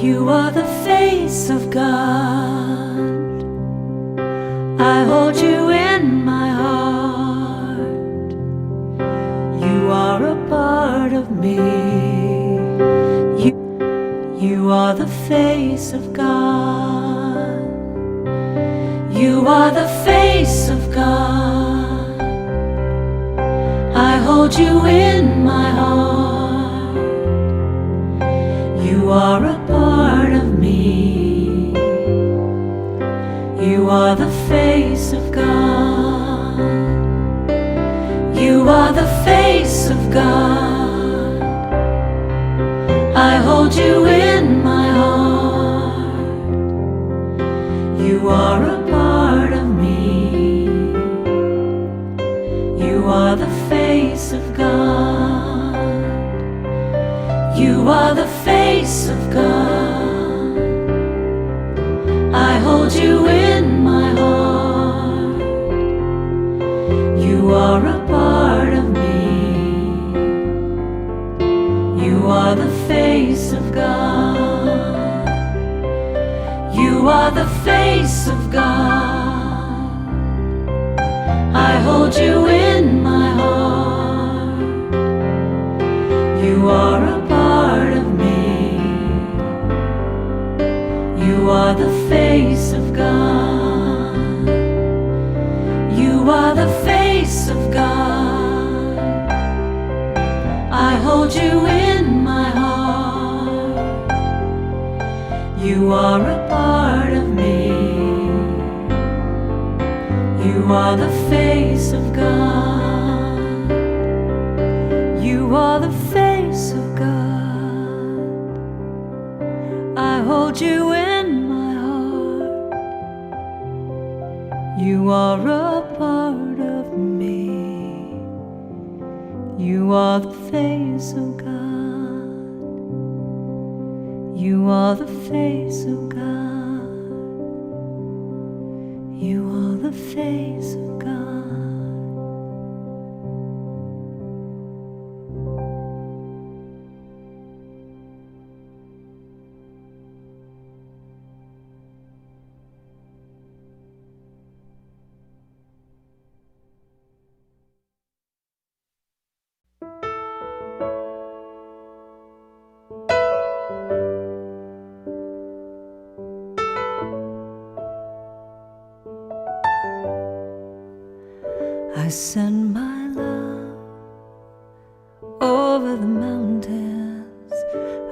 You are the face of God. I hold you in my heart. You are a part of me. You are the face of God. You are the face of God. I hold you in my heart. You are a part of me. You are the face of God. You are the face of God. I hold you in my heart. You are a part of me. You are the face of God. You are the face of God. I hold you in my heart. You are a part of me. You are the face of God. You are the face of God. I hold you in my heart. You are a part of me. You are the face of God. You are the face of God. I hold you in my heart. You are a part of me. You are the face of God. You are the face of God. I hold you in my heart. You are a part of me. You are the face of God. You are the face of God. You are the face of God. I send my love over the mountains.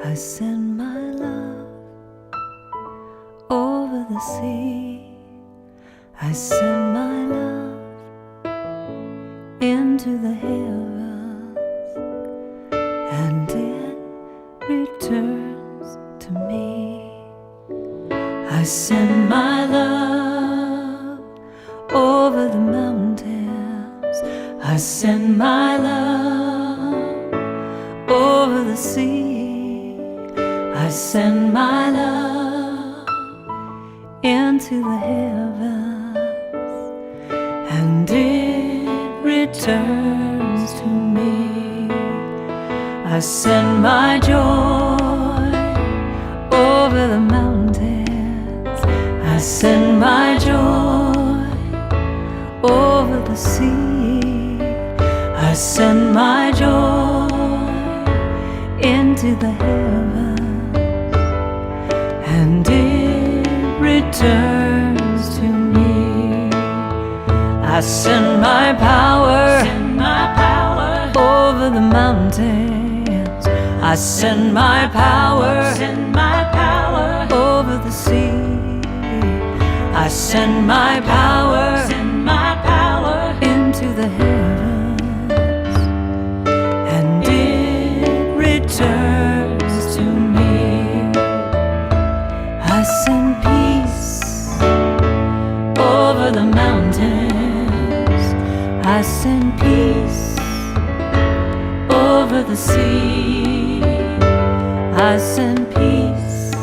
I send my love over the sea. I send my love into the heavens, and it returns to me. I send my love over the mountains. I send my love over the sea. I send my love into the heavens, and it returns to me. I send my joy over the mountains. I send my joy over the sea. I send my joy into the heavens, and it returns to me. I send my power over the mountains. I send my power over the sea. I send my power into the heavens, and it returns to me. I send peace over the mountains. I send peace over the sea. I send peace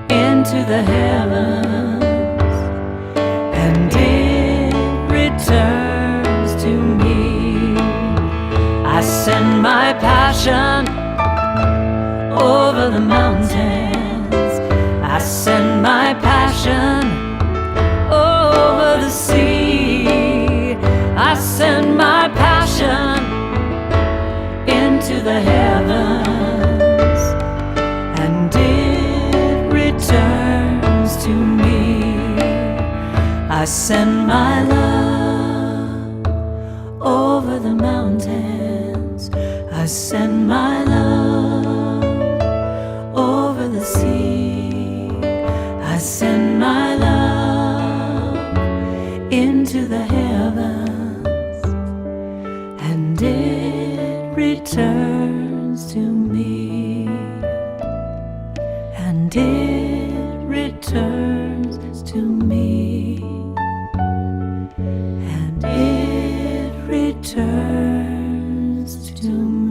into the heavens, and it returns to me. I send my passion over the mountains. passion over the sea. I send my passion into the heavens, and it returns to me. I send my love over the mountains. I send my love over the sea. I send my love into the heavens, and it returns to me, and it returns to me, and it returns to me.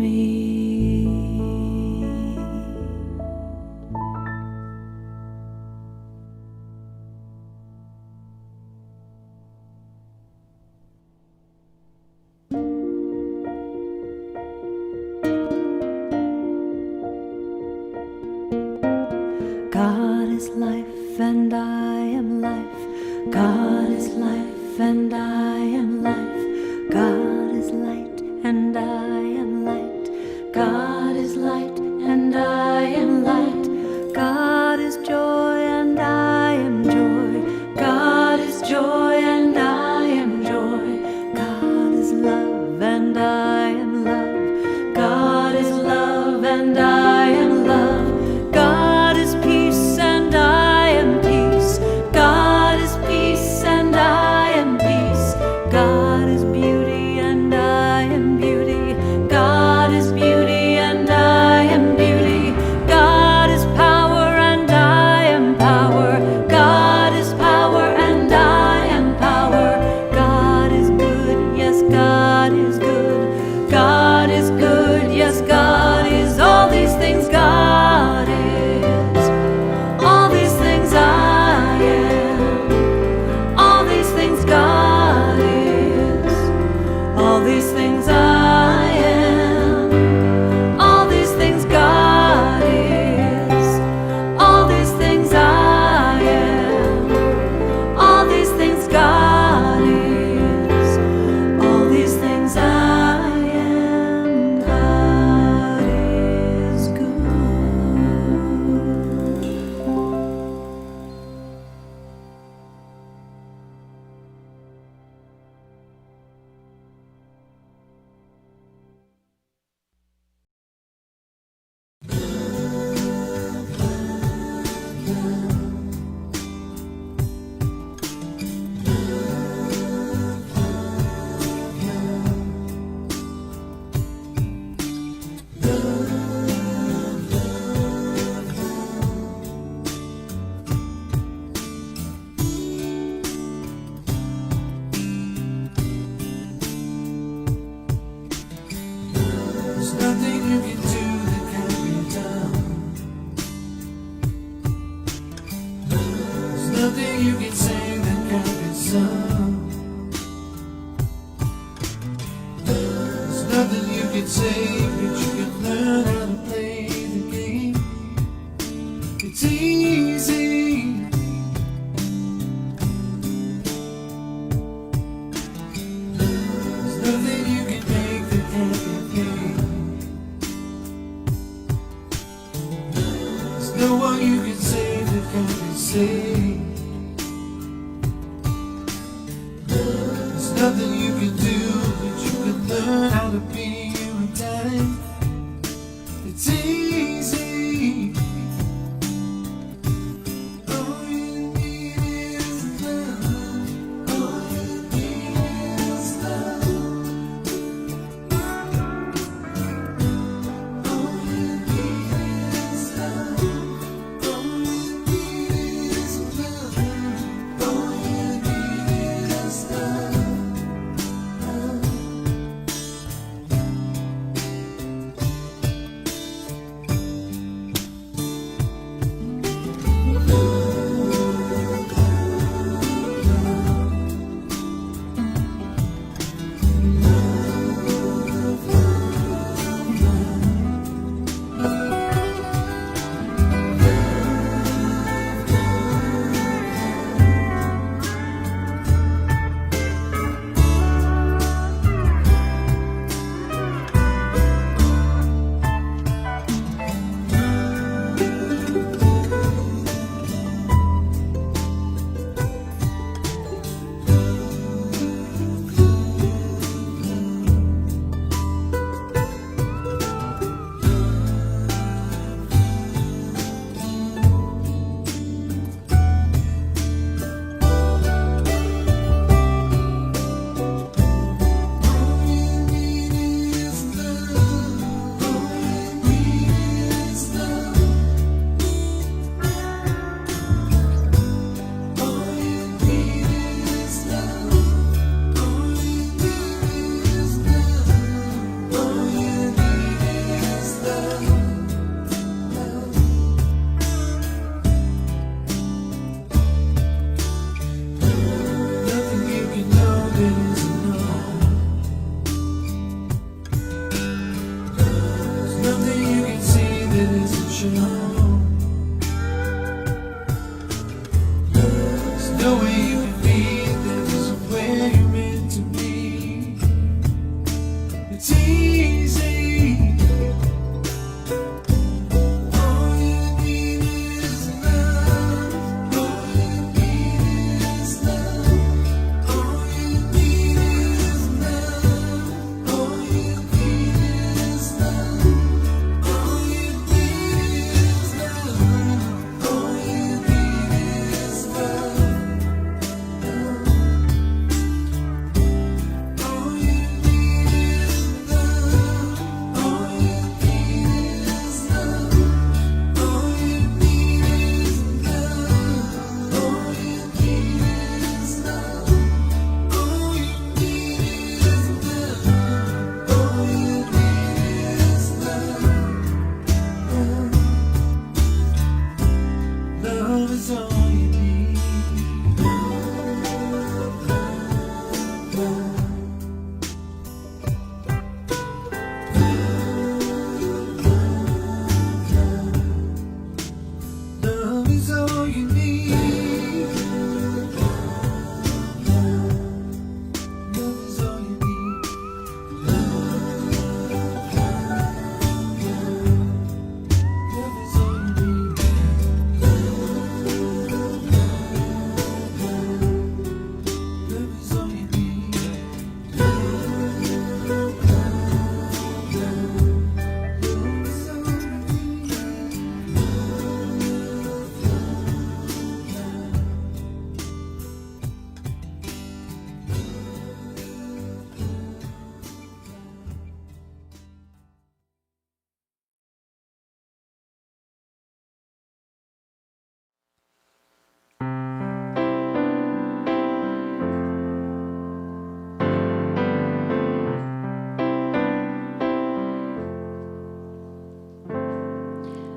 God is life and I am life. God is life and I am life. God is light and I am light. God is light and I am light. God is joy and I am joy. God is joy and I am joy. God is love and I am love. God is love and I am love. God is peace and I am peace. God is peace and I am peace. God is beauty and I am beauty. God is beauty and I am beauty. God is power and I am power. God is power and I am power. God is good, yes, God is good. God is good, yes, God is all these things. God is all these things. I am all these things. God is all these things. I am all these things. God is all these things. I am all these things. God is all these things. I am. God is good. There's nothing you can do that can't be done. There's nothing you can say that can't be sung. There's nothing you can say, but you can learn how to play the game. It's easy. There's nothing you can make that can't be paid. There's no one you can save that can't be saved. There's nothing you can do, but you can learn how to be you in time. It's easy. All you need is love. All you need is love. All you need is love. All you need is love. it isn't shown. There's no way you can be, there isn't where you're meant to be. It's easy. All you need is love. All you need is love. All you need is love. All you need is love. All you need is love. All you need is love. All you need is love. All you need is love. All you need is love. All you need is love. All you need is love. All you need is love. Love is all you need. Love is all you need. Love is all you need. Love is all you need. Love is all you need. Love is all you need.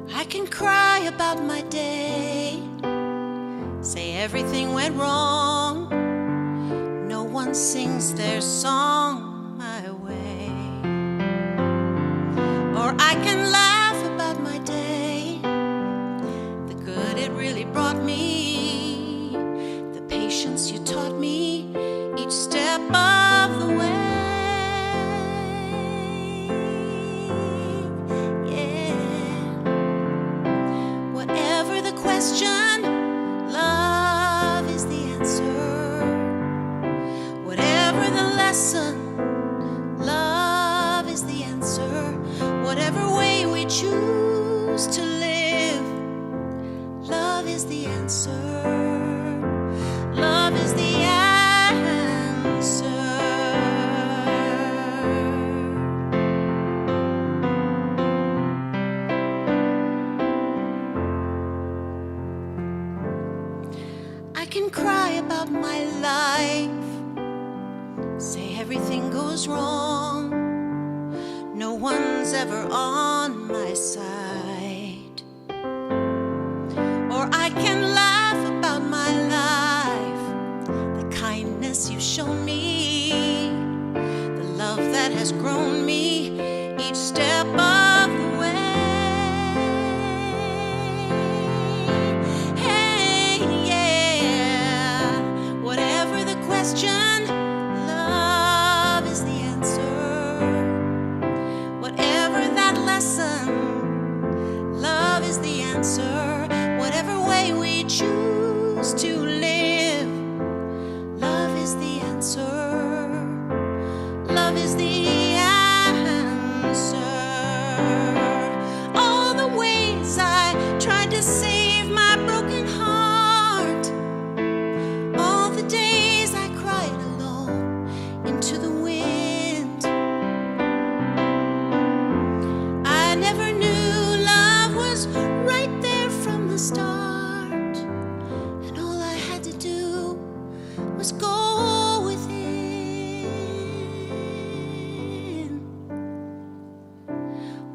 I can cry about my day, say everything went wrong. No one sings their song my way. Or I can laugh about my day, the good it really brought me, the patience you taught me each step of the way. Whatever the question, love is the answer. Whatever the lesson, love is the answer. Whatever way we choose to live, love is the answer. Love is the answer. I can cry about my life, say everything goes wrong. No one's ever on my side. Or I can laugh about my life, the kindness you've shown me, the love that has grown me each step of the way. Hey, yeah. Whatever the question, love is the answer. Whatever that lesson, love is the answer. Whatever way we choose to live, love is the answer. Love is the answer. All the ways I tried to save my broken heart, all the days I cried alone into the wind. I never knew love was right there from the start, and all I had to do was go within.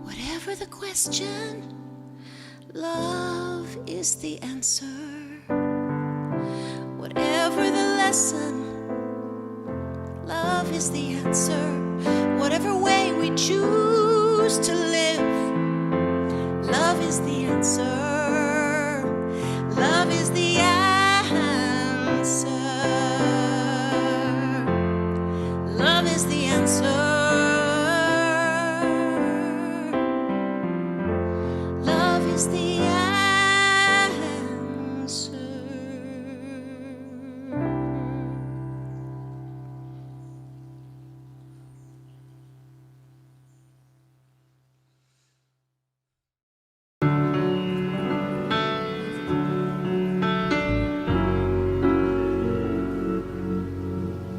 Whatever the question, love is the answer. Whatever the lesson, love is the answer. Whatever way we choose to live, love is the answer. Love is the answer. Love is the answer. Love is the answer.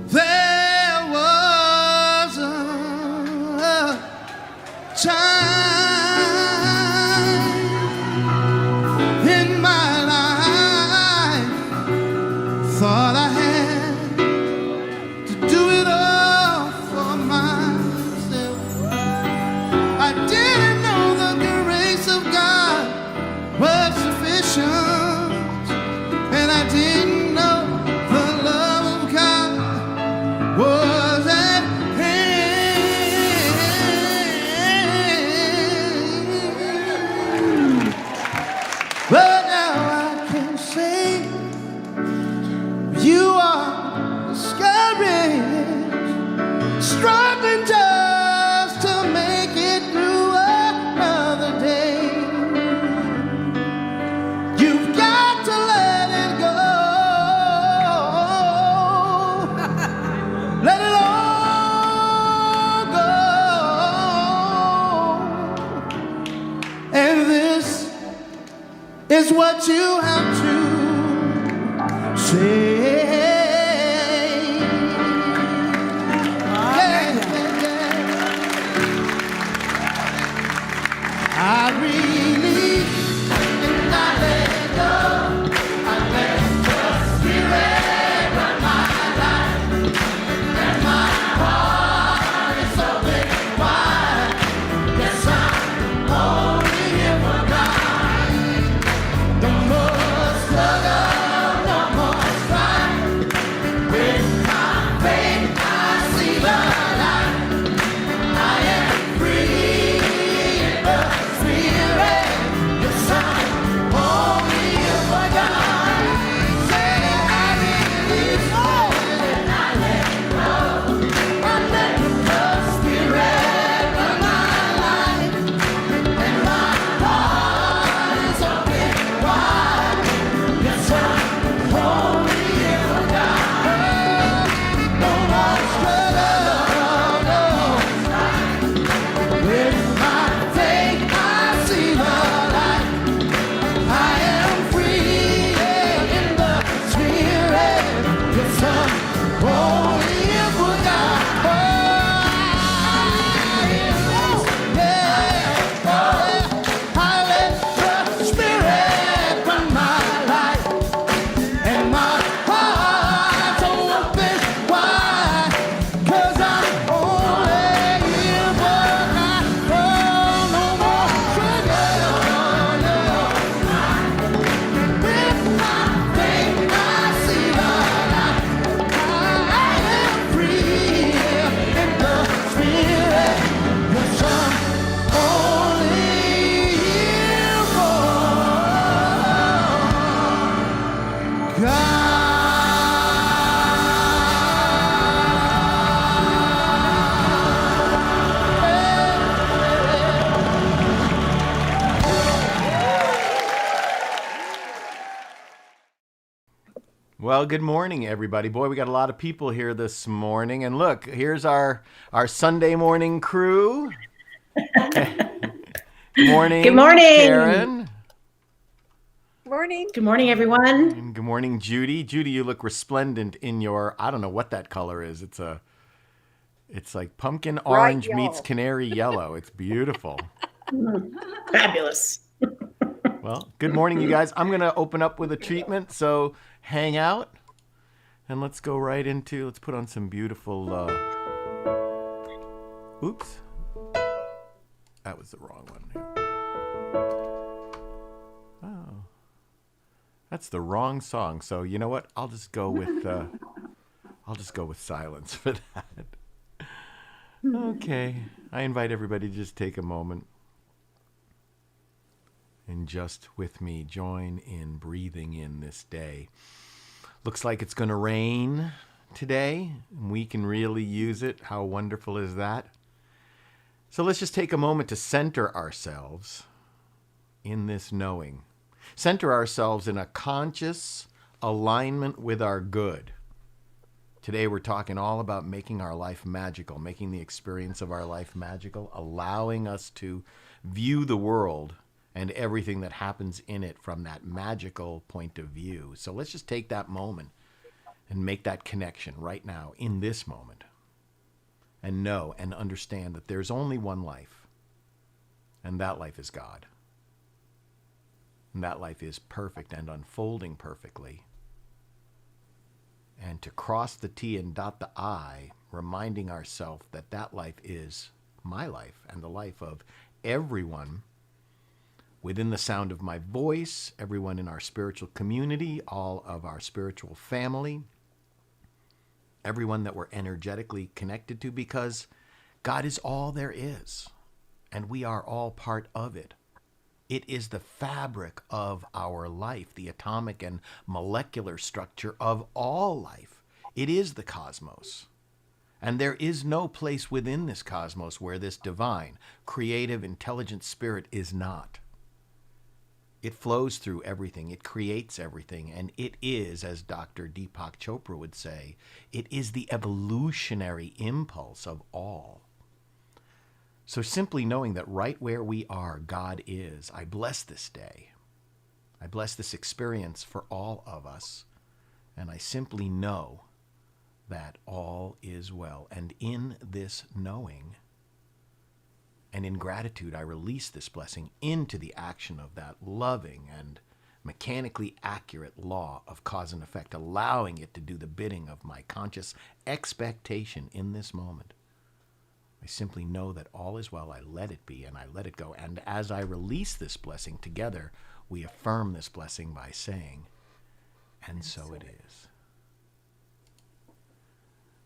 There was a time in my life, thought I had to do it all for myself. I didn't know the grace of God was sufficient, and I didn't know the love of God was at hand. But now I can say you are discouraged, struggling just to make it through another day. You've got to let it go. Let it all go. And this is what you have to say. Yeah, yeah, yeah. I release and I let go. I let the Spirit run my life, and my heart is open wide. Yes, I'm only here for God. No more struggle, no more strife. With my faith, I see the light. I am free in the Spirit. Yes, I'm only here for God. Say, I release all and I let go. I let the Spirit run my life, and my heart is open wide. Yes, I'm only here for God. No more struggle, no. With my faith, I see the light. I am free in the Spirit. Yes, I'm only here for God. I let the Spirit run my life, and my heart's open wide. 'Cause I'm only here for God. Oh, no more struggle, no. With my faith, I see the light. I am free in the Spirit. Yes, I'm only here for God. Well, good morning, everybody. Boy, we got a lot of people here this morning. And look, here's our Sunday morning crew. Good morning. Good morning. Karen. Morning. Good morning, everyone. And good morning, Judy. Judy, you look resplendent in your, I don't know what that color is. It's like pumpkin orange meets yellow. canary yellow. It's beautiful. Fabulous. Well, good morning, you guys. I'm going to open up with a treatment, so hang out. And let's go right into, let's put on some beautiful, oops. That was the wrong one. Oh. That's the wrong song. So you know what? I'll just go with silence for that. Okay. I invite everybody to just take a moment And just with me, join in breathing in this day. Looks like it's going to rain today. We can really use it. How wonderful is that? So let's just take a moment to center ourselves in this knowing. Center ourselves in a conscious alignment with our good. Today we're talking all about making our life magical, making the experience of our life magical, allowing us to view the world and everything that happens in it from that magical point of view. So let's just take that moment and make that connection right now in this moment. And know and understand that there's only one life, and that life is God. And that life is perfect and unfolding perfectly. And to cross the T and dot the I, reminding ourselves that that life is my life and the life of everyone within the sound of my voice, everyone in our spiritual community, all of our spiritual family, everyone that we're energetically connected to, because God is all there is, and we are all part of it. It is the fabric of our life, the atomic and molecular structure of all life. It is the cosmos. And there is no place within this cosmos where this divine, creative, intelligent spirit is not. It flows through everything. It creates everything. And it is, as Dr. Deepak Chopra would say, it is the evolutionary impulse of all. So simply knowing that right where we are, God is, I bless this day. I bless this experience for all of us. And I simply know that all is well. And in this knowing, and in gratitude, I release this blessing into the action of that loving and mechanically accurate law of cause and effect, allowing it to do the bidding of my conscious expectation in this moment. I simply know that all is well. I let it be and I let it go. And as I release this blessing together, we affirm this blessing by saying, and so it is.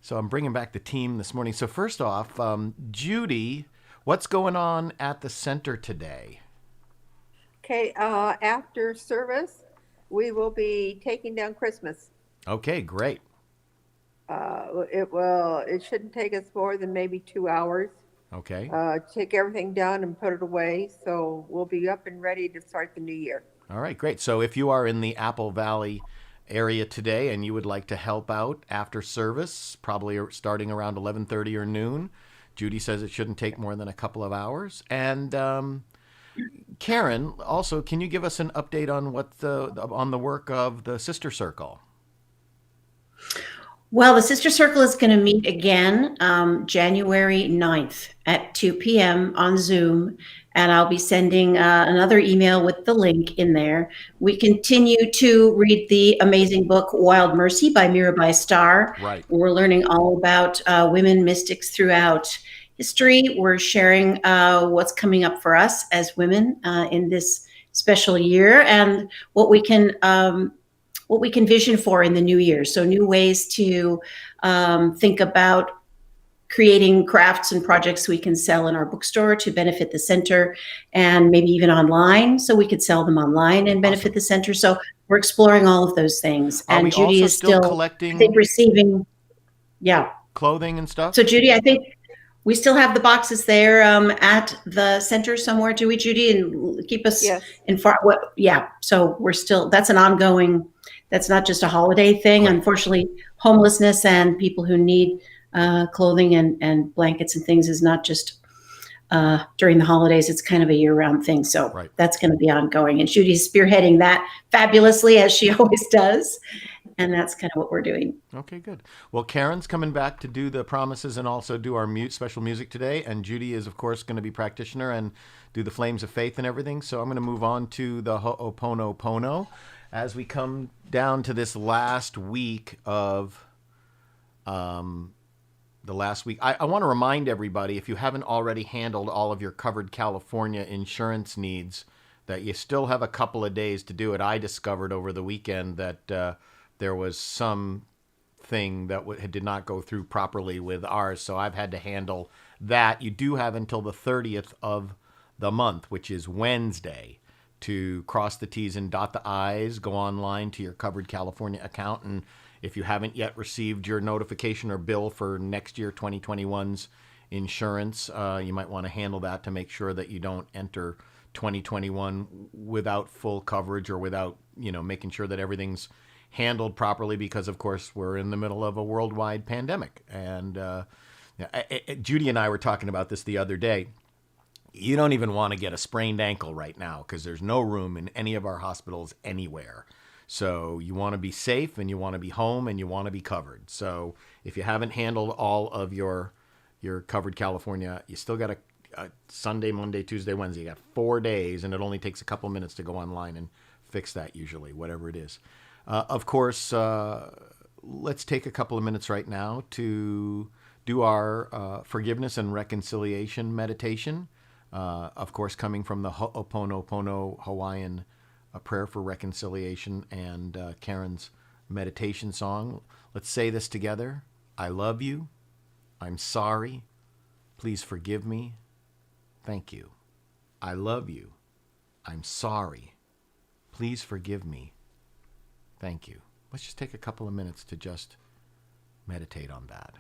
So I'm bringing back the team this morning. So first off, Judy, what's going on at the center today? Okay, after service, we will be taking down Christmas. Okay, great. It shouldn't take us more than maybe 2 hours. Okay. Take everything down and put it away. So we'll be up and ready to start the new year. All right, great. So if you are in the Apple Valley area today and you would like to help out after service, probably starting around 11:30 or noon, Judy says it shouldn't take more than a couple of hours. And Karen, also, can you give us an update on on the work of the Sister Circle? Well, the Sister Circle is going to meet again January 9th at 2 p.m. on Zoom, and I'll be sending another email with the link in there. We continue to read the amazing book Wild Mercy by Mirabai Starr. Right. We're learning all about women mystics throughout history. We're sharing what's coming up for us as women in this special year and what we can vision for in the new year. So new ways to think about creating crafts and projects we can sell in our bookstore to benefit the center, and maybe even online, so we could sell them online and benefit the center. So we're exploring all of those things. Are we and Judy also is still still collecting I think receiving, yeah. clothing and stuff? So Judy, I think we still have the boxes there at the center somewhere, do we, Judy? And keep us Yes. informed. Yeah, so we're still, that's an ongoing, that's not just a holiday thing. Right. Unfortunately, homelessness and people who need clothing and blankets and things is not just during the holidays. It's kind of a year-round thing. So Right. That's going to be ongoing. And Judy's spearheading that fabulously, as she always does. And that's kind of what we're doing. Okay, good. Well, Karen's coming back to do the promises and also do our special music today. And Judy is, of course, going to be practitioner and do the flames of faith and everything. So I'm going to move on to the Ho'oponopono as we come down to this last week of the last week. I want to remind everybody, if you haven't already handled all of your covered California insurance needs, that you still have a couple of days to do it. I discovered over the weekend that there was some thing that did not go through properly with ours, so I've had to handle that. You do have until the 30th of the month, which is Wednesday, to cross the T's and dot the I's. Go online to your Covered California account, and if you haven't yet received your notification or bill for next year 2021's insurance, you might want to handle that to make sure that you don't enter 2021 without full coverage or without, making sure that everything's handled properly, because of course we're in the middle of a worldwide pandemic. And Judy and I were talking about this the other day. You don't even want to get a sprained ankle right now because there's no room in any of our hospitals anywhere. So you want to be safe, and you want to be home, and you want to be covered. So if you haven't handled all of your Covered California, you still got a Sunday, Monday, Tuesday, Wednesday. You got 4 days, and it only takes a couple minutes to go online and fix that, usually, whatever it is. Of course, let's take a couple of minutes right now to do our forgiveness and reconciliation meditation. Of course, coming from the Ho'oponopono Hawaiian prayer for reconciliation and Karen's meditation song. Let's say this together. I love you. I'm sorry. Please forgive me. Thank you. I love you. I'm sorry. Please forgive me. Thank you. Let's just take a couple of minutes to just meditate on that.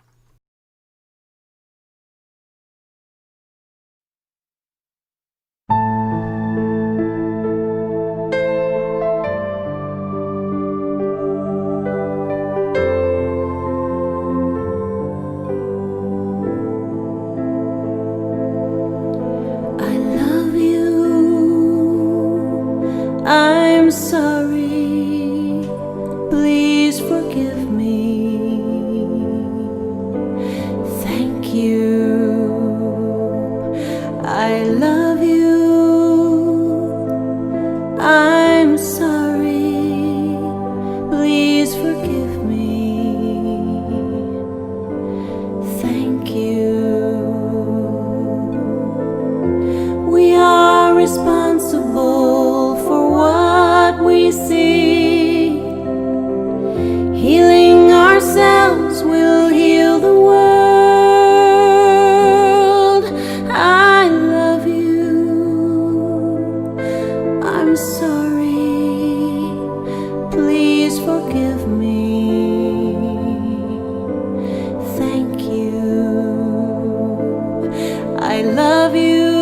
I love you. I'm sorry. Please forgive me. Thank you. I love you. I'm sorry. Please forgive me. Thank you. We are responsible for what we see. Healing ourselves will heal the world. I love you. I'm sorry. Please forgive me. Thank you. I love you.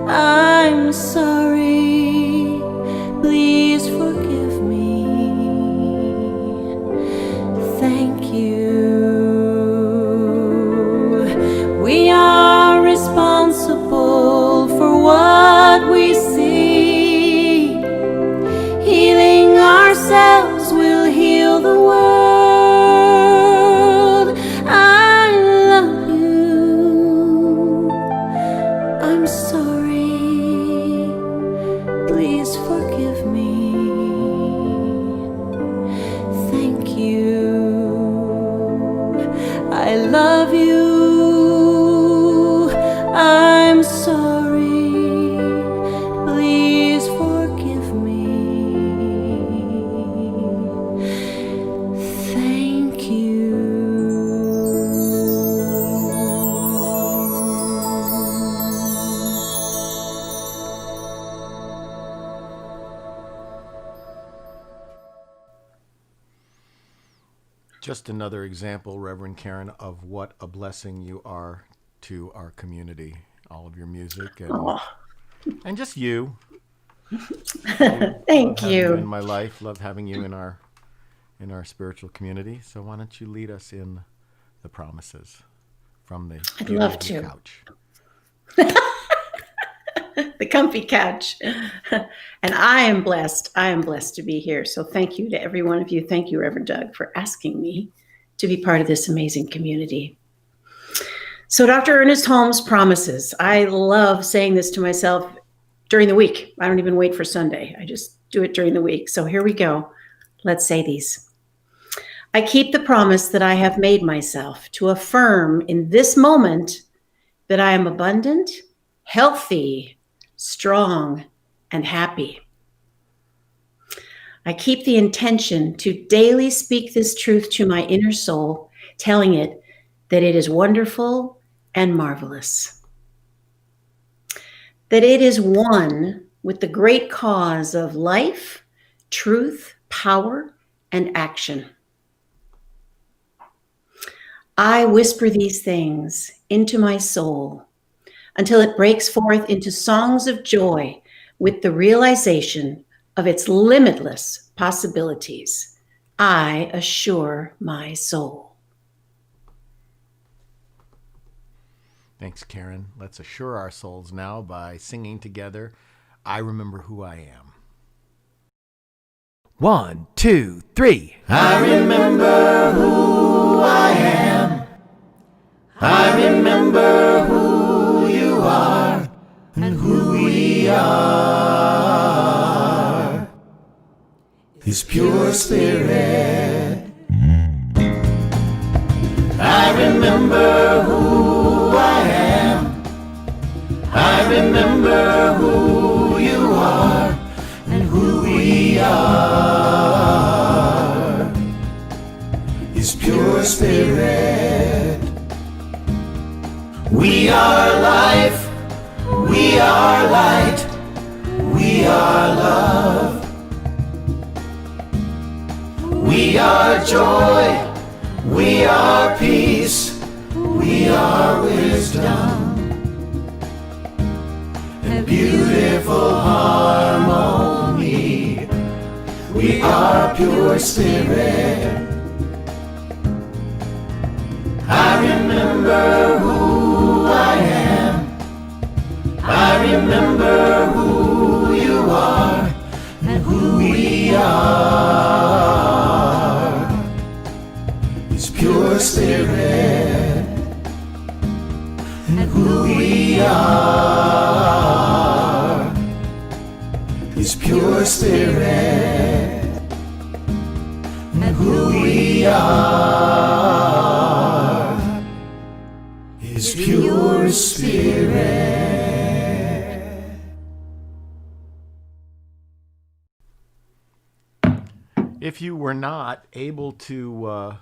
I'm sorry. Please forgive me. Thank you. We are responsible for what we see. Healing ourselves will heal the world. I love you. I'm sorry. Please forgive me. Thank you. I love you. I'm sorry. Please forgive me. Thank you. Just another example, Reverend Karen, of what a blessing you are to our community. All of your music and just you. Thank Having you in you. my life. Love having you in our spiritual community. So why don't you lead us in the promises from the I'd beauty love of your to. couch. The comfy couch. And I am blessed. I am blessed to be here. So thank you to every one of you. Thank you, Reverend Doug, for asking me to be part of this amazing community. So Dr. Ernest Holmes promises. I love saying this to myself during the week. I don't even wait for Sunday. I just do it during the week. So here we go. Let's say these. I keep the promise that I have made myself to affirm in this moment that I am abundant, healthy, strong, and happy. I keep the intention to daily speak this truth to my inner soul, telling it that it is wonderful and marvelous. that it is one with the great cause of life, truth, power, and action. I whisper these things into my soul until it breaks forth into songs of joy with the realization of its limitless possibilities. I assure my soul. Thanks, Karen. Let's assure our souls now by singing together, I Remember Who I Am. 1, 2, 3. I remember who I am. I remember who you are and who we are. His pure spirit. I remember who I am. I remember who you are and who we are. His pure spirit. We are life, we are light, we are love. We are joy, we are peace, we are wisdom. And beautiful harmony. We are pure spirit. I remember who I am. I remember who you are and who we are. His pure spirit and who we are. His pure spirit and who we are. His pure spirit. If you were not able to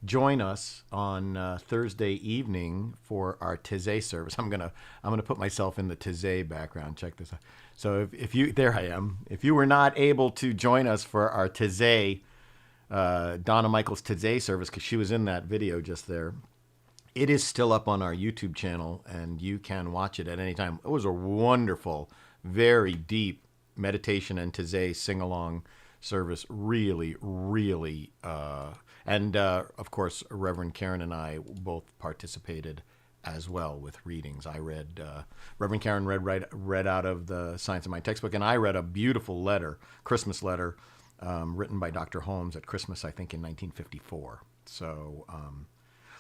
join us on Thursday evening for our Taze service, I'm gonna put myself in the Taze background. Check this out. So if you, there I am. If you were not able to join us for our Taze, Donna Michaels Taze service, because she was in that video just there, it is still up on our YouTube channel, and you can watch it at any time. It was a wonderful, very deep meditation and Taze sing-along service. Really, really, and of course, Reverend Karen and I both participated as well with readings. I read, Reverend Karen read out of the Science of Mind textbook, and I read a beautiful letter, Christmas letter, written by Dr. Holmes at Christmas, I think in 1954. So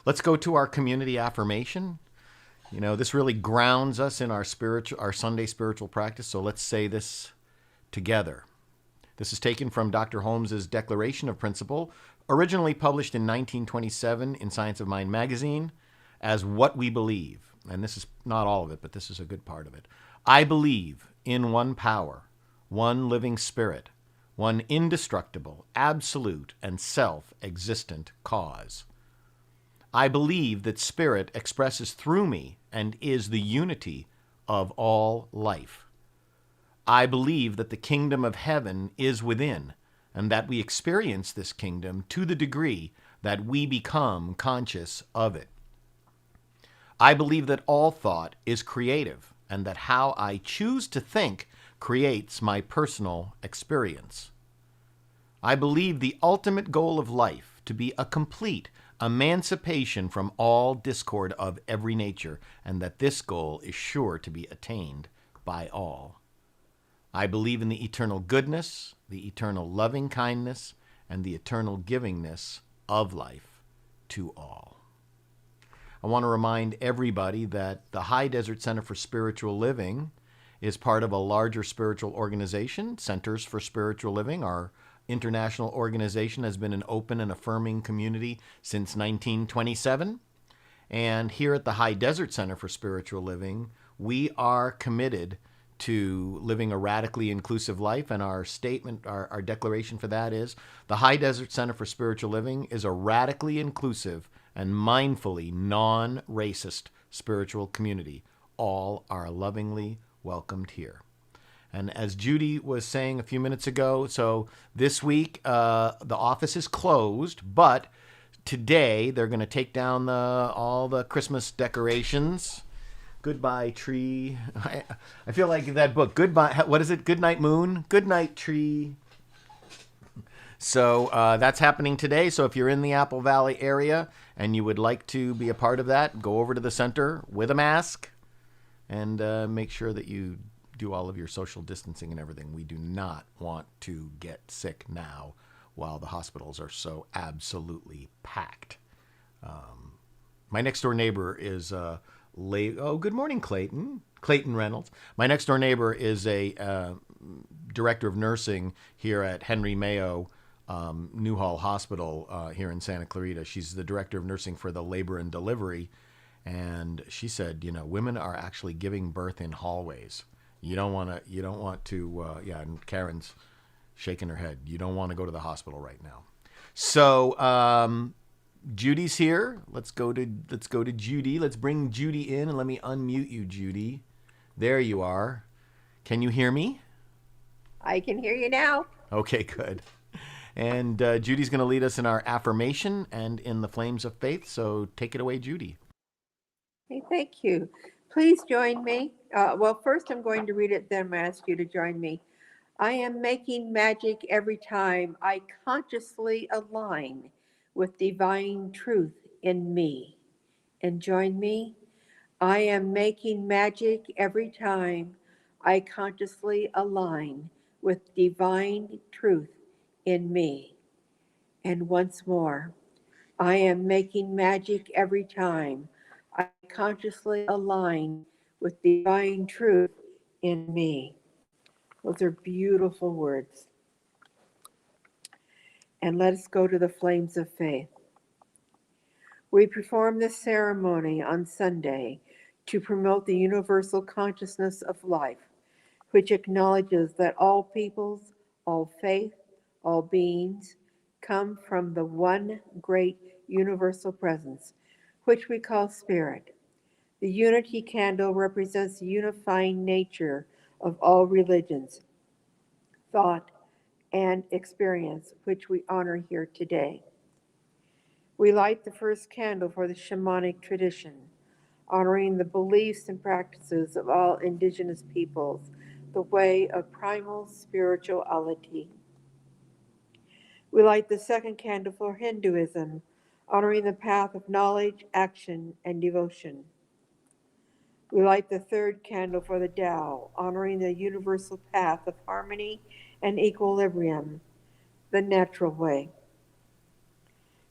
let's go to our community affirmation. You know, this really grounds us in our Sunday spiritual practice. So let's say this together. This is taken from Dr. Holmes's Declaration of Principle, originally published in 1927 in Science of Mind magazine as What We Believe. And this is not all of it, but this is a good part of it. I believe in one power, one living spirit, one indestructible, absolute, and self-existent cause. I believe that spirit expresses through me and is the unity of all life. I believe that the kingdom of heaven is within, and that we experience this kingdom to the degree that we become conscious of it. I believe that all thought is creative, and that how I choose to think creates my personal experience. I believe the ultimate goal of life to be a complete emancipation from all discord of every nature, and that this goal is sure to be attained by all. I believe in the eternal goodness, the eternal loving kindness, and the eternal givingness of life to all. I want to remind everybody that the High Desert Center for Spiritual Living is part of a larger spiritual organization, Centers for Spiritual Living. Our international organization has been an open and affirming community since 1927. And here at the High Desert Center for Spiritual Living, we are committed to living a radically inclusive life, and our statement, our declaration for that is, the High Desert Center for Spiritual Living is a radically inclusive and mindfully non-racist spiritual community all are lovingly welcomed here. And as Judy was saying a few minutes ago, so this week the office is closed, but today they're going to take down all the Christmas decorations. Goodbye tree. I feel like that book. Goodbye. What is it? Goodnight moon. Goodnight tree. So that's happening today. So if you're in the Apple Valley area and you would like to be a part of that, go over to the center with a mask and make sure that you do all of your social distancing and everything. We do not want to get sick now while the hospitals are so absolutely packed. My next door neighbor is good morning, Clayton. Clayton Reynolds. My next door neighbor is a director of nursing here at Henry Mayo Newhall Hospital here in Santa Clarita. She's the director of nursing for the labor and delivery. And she said, women are actually giving birth in hallways. You don't want to, and Karen's shaking her head. You don't want to go to the hospital right now. So, Judy's here. Let's go to Judy. Let's bring Judy in and let me unmute you, Judy. There you are. Can you hear me? I can hear you now. Okay, good. And Judy's going to lead us in our affirmation and in the flames of faith. So take it away, Judy. Hey, thank you. Please join me. Well, first I'm going to read it, then I'm going to ask you to join me. I am making magic every time I consciously align with divine truth in me. And join me. I am making magic every time I consciously align with divine truth in me. And once more, I am making magic every time I consciously align with divine truth in me. Those are beautiful words. And let us go to the flames of faith. We perform this ceremony on Sunday to promote the universal consciousness of life, which acknowledges that all peoples, all faith, all beings come from the one great universal presence, which we call spirit. The unity candle represents the unifying nature of all religions, thought, and experience, which we honor here today. We light the first candle for the shamanic tradition, honoring the beliefs and practices of all indigenous peoples, the way of primal spirituality. We light the second candle for Hinduism, honoring the path of knowledge, action, and devotion. We light the third candle for the Tao, honoring the universal path of harmony and equilibrium, the natural way.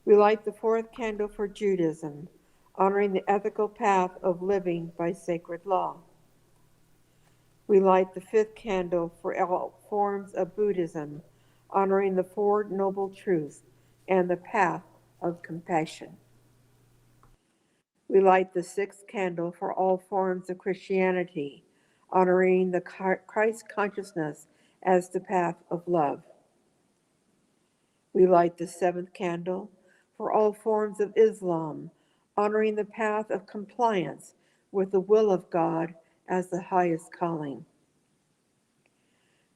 We light the fourth candle for Judaism, honoring the ethical path of living by sacred law. We light the fifth candle for all forms of Buddhism, honoring the Four Noble Truths and the path of compassion. We light the sixth candle for all forms of Christianity, honoring the Christ consciousness as the path of love. We light the seventh candle for all forms of Islam, honoring the path of compliance with the will of God as the highest calling.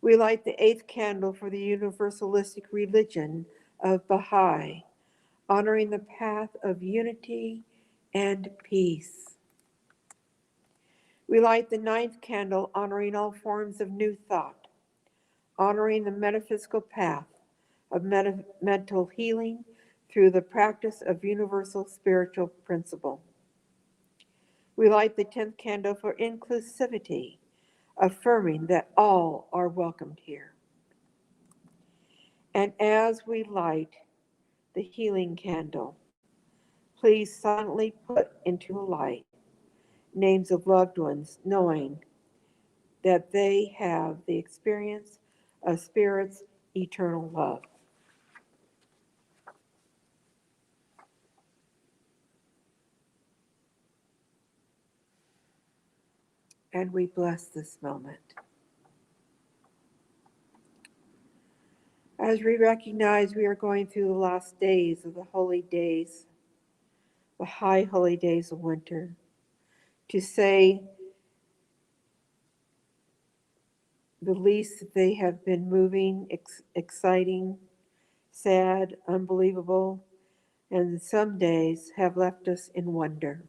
We light the eighth candle for the universalistic religion of Baha'i, honoring the path of unity and peace. We light the ninth candle, honoring all forms of new thought, honoring the metaphysical path of mental healing through the practice of universal spiritual principle. We light the 10th candle for inclusivity, affirming that all are welcomed here. And as we light the healing candle, please silently put into the light names of loved ones, knowing that they have the experience of Spirit's eternal love. And we bless this moment. As we recognize we are going through the last days of the holy days, the high holy days of winter, to say The least that they have been moving, exciting, sad, unbelievable, and some days have left us in wonder.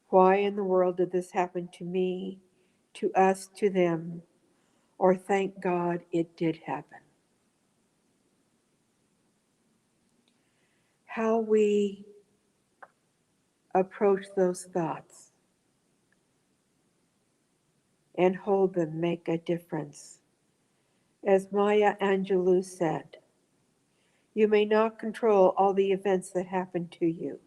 Why in the world did this happen to me, to us, to them? Or thank God it did happen. How we approach those thoughts and hold them make a difference. As Maya Angelou said, you may not control all the events that happen to you,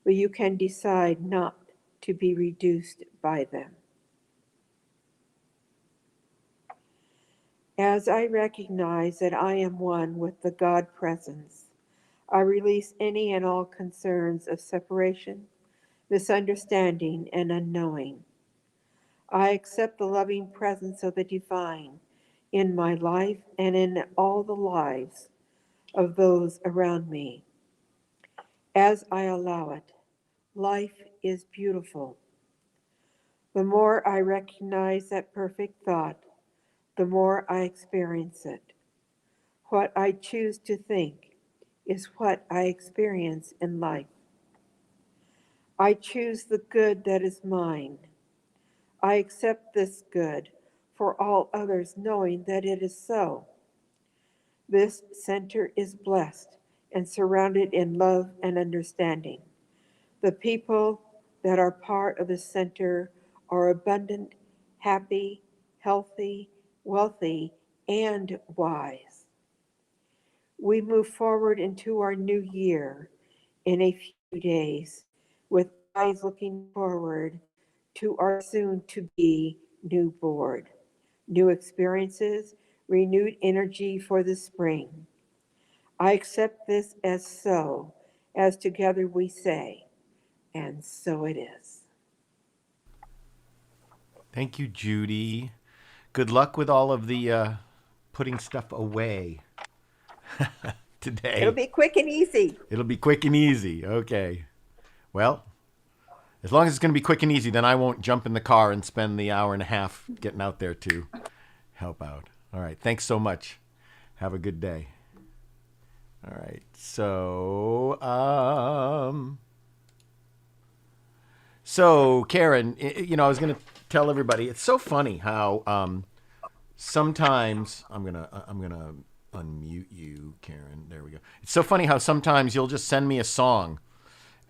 but you can decide not to be reduced by them. As I recognize that I am one with the God presence, I release any and all concerns of separation, misunderstanding, and unknowing. I accept the loving presence of the divine in my life and in all the lives of those around me. As I allow it, life is beautiful. The more I recognize that perfect thought, the more I experience it. What I choose to think is what I experience in life. I choose the good that is mine. I accept this good for all others, knowing that it is so. This center is blessed and surrounded in love and understanding. The people that are part of the center are abundant, happy, healthy, wealthy, and wise. We move forward into our new year in a few days with eyes looking forward to our soon-to-be new board, new experiences, renewed energy for the spring. I accept this as so, as together we say, and so it is. Thank you, Judy. Good luck with all of the putting stuff away today. It'll be quick and easy. It'll be quick and easy. Okay. Well, as long as it's going to be quick and easy, then I won't jump in the car and spend the hour and a half getting out there to help out. All right. Thanks so much. Have a good day. All right. So, Karen, I was going to tell everybody, it's so funny how sometimes I'm going to unmute you, Karen. There we go. It's so funny how sometimes you'll just send me a song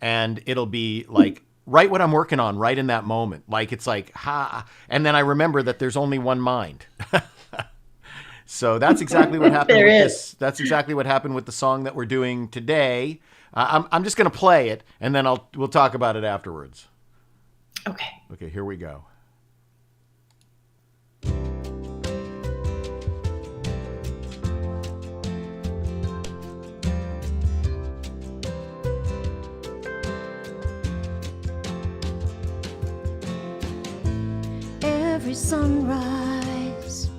and it'll be like right what I'm working on right in that moment. Like it's like, and then I remember that there's only one mind. So that's exactly what happened with this. That's exactly what happened with the song that we're doing today. I'm just going to play it and then we'll talk about it afterwards. Okay. Okay, here we go. Every sunrise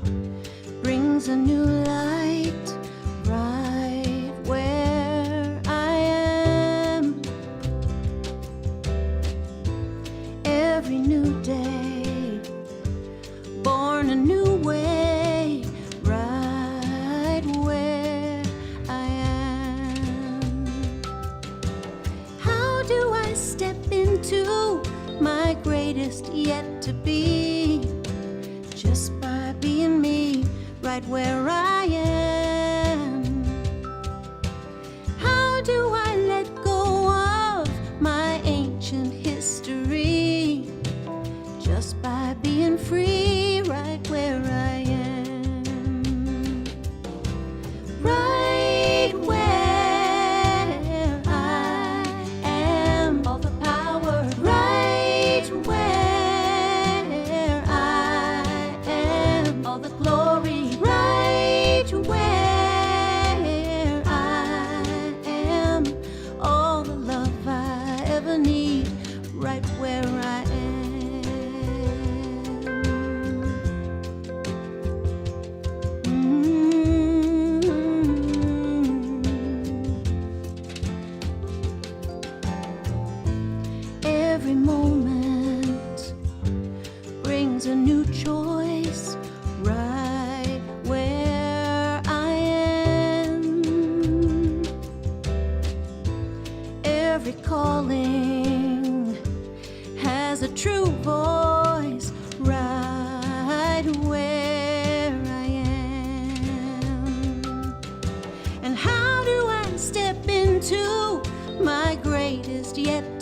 brings a new light right where I am. Every new day, born a new way right where I am. How do I step into my greatest yet to be? Just by being me right where I am. How do I let go of my ancient history? Just by being free right where I am. Right where I am. All the power right where I am. All the glory right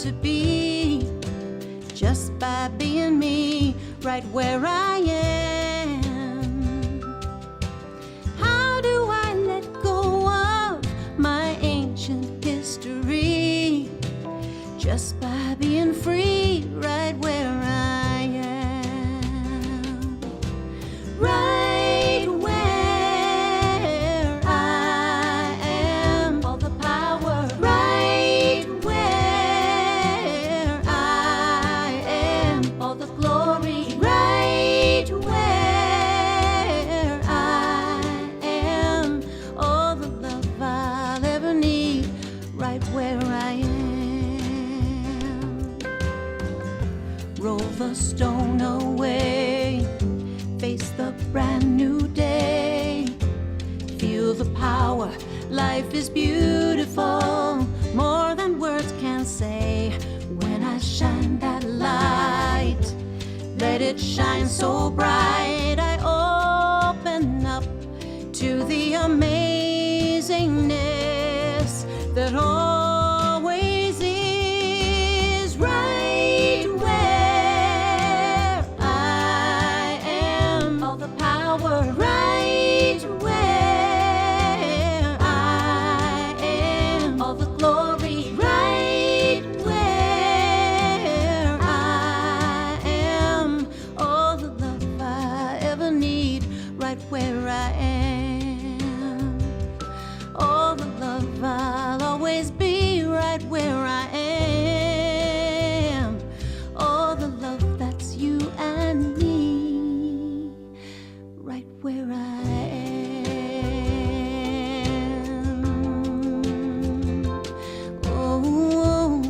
to be just by being me right where I am. How do I let go of my ancient history just by being free right where I am? Right where I am, all the power. Right where I am, all the glory. Right where I am, all the love I'll ever need. Right where I am. Roll the stone away, face the brand new day. Feel the power, life is beautiful, more than words can say. When I shine that light, let it shine so bright. I open up to the amazingness that always is. Right where I am, all the power. Right where I am, all the glory. Right where I am, all the love I ever need. Right where I am, all the love I'll always be. Right where I am, all the love that's you and me. Right where I am. Oh.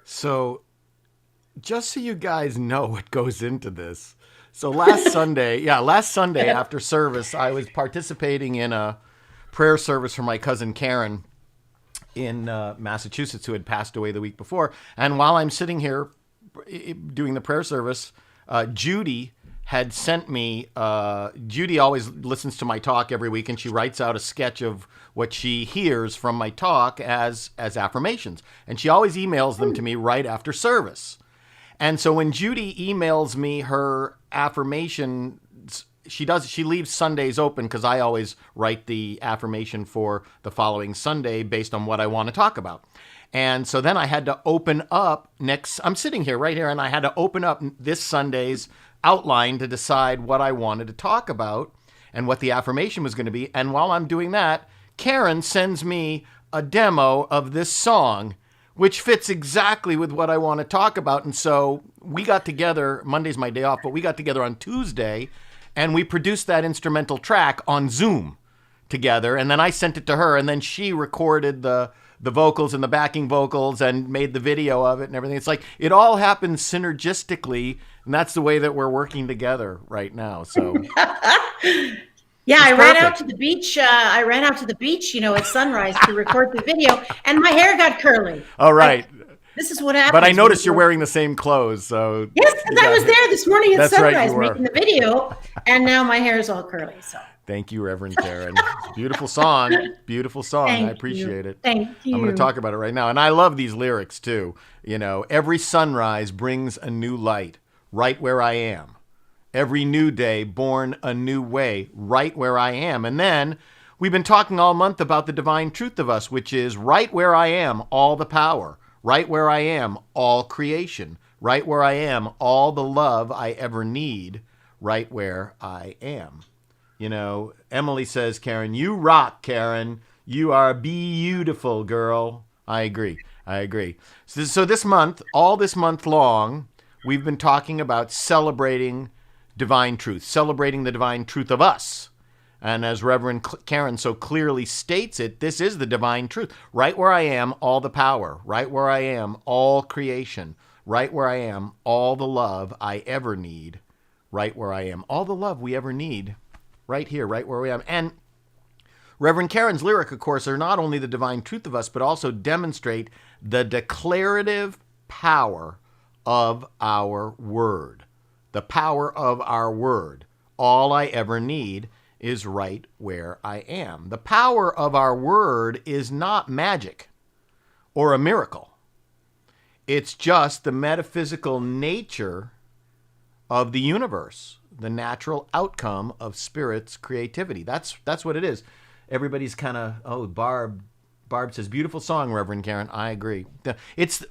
So, just so you guys know what goes into this. So last Sunday after service, I was participating in a prayer service for my cousin Karen in Massachusetts, who had passed away the week before. And while I'm sitting here doing the prayer service, Judy had sent me, Judy always listens to my talk every week, and she writes out a sketch of what she hears from my talk as affirmations. And she always emails them to me right after service. And so when Judy emails me her affirmation, she leaves Sundays open because I always write the affirmation for the following Sunday based on what I want to talk about. And so then I had to open up I'm sitting here right here, and I had to open up this Sunday's outline to decide what I wanted to talk about and what the affirmation was going to be. And while I'm doing that, Karen sends me a demo of this song, which fits exactly with what I want to talk about. And so we got together, Monday's my day off, but we got together on Tuesday, and we produced that instrumental track on Zoom together. And then I sent it to her, and then she recorded the vocals and the backing vocals and made the video of it and everything. It's like it all happens synergistically, and that's the way that we're working together right now. So Yeah, I It's ran perfect. out to the beach. I ran out to the beach, at sunrise to record the video, and my hair got curly. all right. This is what happens. But I when noticed you you're wearing the same clothes, so Yes, because I was there this morning at That's right, sunrise you were. making the video, and now my hair is all curly. So Thank you, Reverend Karen. Beautiful song. Beautiful song. Thank I appreciate you. it. Thank you. I'm going to talk about it right now. And I love these lyrics too. Every sunrise brings a new light right where I am. Every new day born a new way right where I am. And then we've been talking all month about the divine truth of us, which is right where I am, all the power. Right where I am, all creation. Right where I am, all the love I ever need. Right where I am. Emily says, Karen, you rock, Karen. You are beautiful, girl. I agree. So this month, all this month long, we've been talking about celebrating divine truth, celebrating the divine truth of us. And as Reverend Karen so clearly states it, this is the divine truth. Right where I am, all the power. Right where I am, all creation. Right where I am, all the love I ever need. Right where I am, all the love we ever need. Right here, right where we are. And Reverend Karen's lyric, of course, are not only the divine truth of us, but also demonstrate the declarative power of our word. The power of our word. All I ever need is right where I am. The power of our word is not magic or a miracle. It's just the metaphysical nature of the universe, the natural outcome of spirit's creativity. That's what it is. Everybody's kind of, Barb says, beautiful song, Reverend Karen. I agree. It's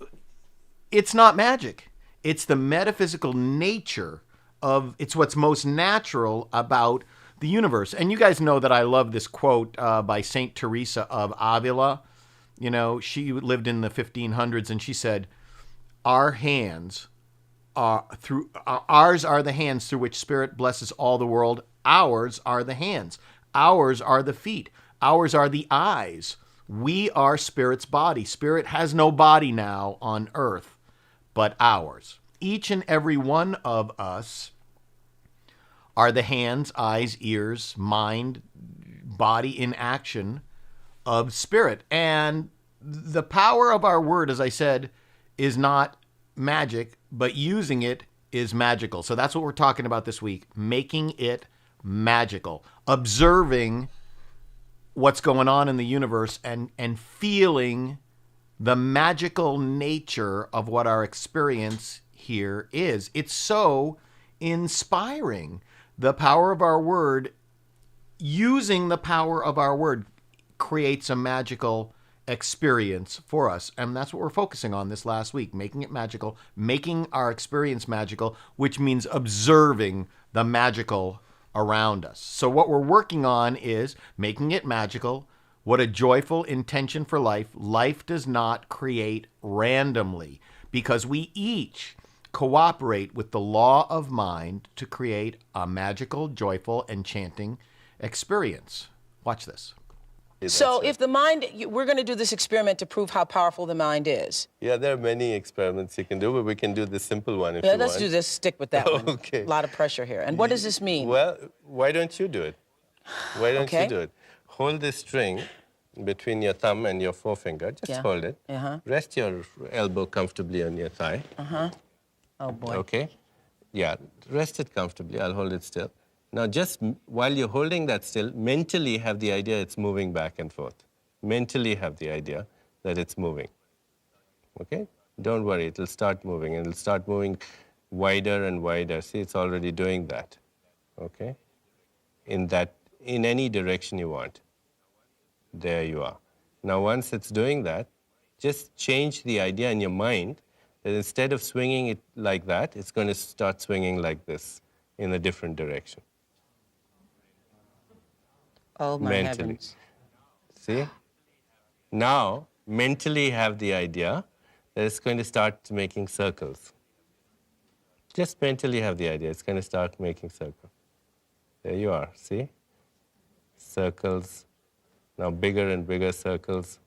not magic. It's the metaphysical nature it's what's most natural about the universe. And you guys know that I love this quote by Saint Teresa of Avila. You know, she lived in the 1500s, and she said, ours are the hands through which spirit blesses all the world. Ours are the hands. Ours are the feet. Ours are the eyes. We are spirit's body. Spirit has no body now on earth but ours. Each and every one of us are the hands, eyes, ears, mind, body in action of spirit. And the power of our word, as I said, is not magic, but using it is magical. So that's what we're talking about this week, making it magical, observing what's going on in the universe and feeling the magical nature of what our experience here is. It's so inspiring. The power of our word, using the power of our word, creates a magical experience for us. And that's what we're focusing on this last week, making it magical, making our experience magical, which means observing the magical around us. So what we're working on is making it magical. What a joyful intention for life. Life does not create randomly, because we each cooperate with the law of mind to create a magical, joyful, enchanting experience. Watch this. So if the mind, we're going to do this experiment to prove how powerful the mind is. Yeah, there are many experiments you can do, but we can do the simple one if you want. Let's do this, stick with that one. Okay. A lot of pressure here. And what does this mean? Well, why don't you do it? Why don't Okay. you do it? Hold this string between your thumb and your forefinger. Just hold it. Rest your elbow comfortably on your thigh. Oh, boy. Okay? Yeah, rest it comfortably. I'll hold it still. Now, just while you're holding that still, mentally have the idea it's moving back and forth. Mentally have the idea that it's moving. Okay? Don't worry, it'll start moving, and it'll start moving wider and wider. See, it's already doing that. Okay? In any direction you want. There you are. Now, once it's doing that, just change the idea in your mind that instead of swinging it like that, it's going to start swinging like this in a different direction. Oh, my Mentally. heavens. See? Now, mentally have the idea that it's going to start making circles. Just mentally have the idea it's going to start making circles. There you are, see? Circles. Now bigger and bigger circles.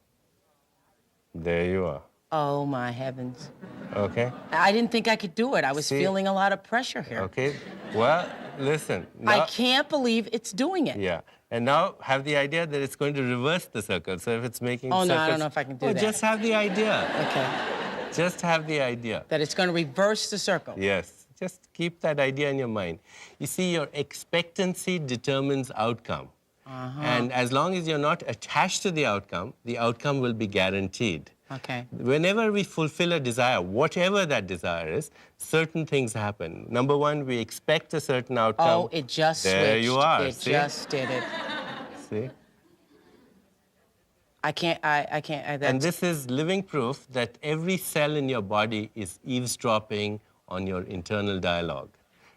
There you are. Oh, my heavens. Okay? I didn't think I could do it. I was See? feeling a lot of pressure here. Okay? Well, listen. I Now, can't believe it's doing it. yeah. And now have the idea that it's going to reverse the circle. So if it's making Oh, circles... no, I don't know if I can do that. Just have the idea. Okay. Just have the idea. That it's going to reverse the circle. Yes. Just keep that idea in your mind. You see, your expectancy determines outcome. And as long as you're not attached to the outcome will be guaranteed. Okay. Whenever we fulfill a desire, whatever that desire is, certain things happen. Number one, we expect a certain outcome. Oh, it just switched. There you are. It See? just did it. See? I can't. And this is living proof that every cell in your body is eavesdropping on your internal dialogue.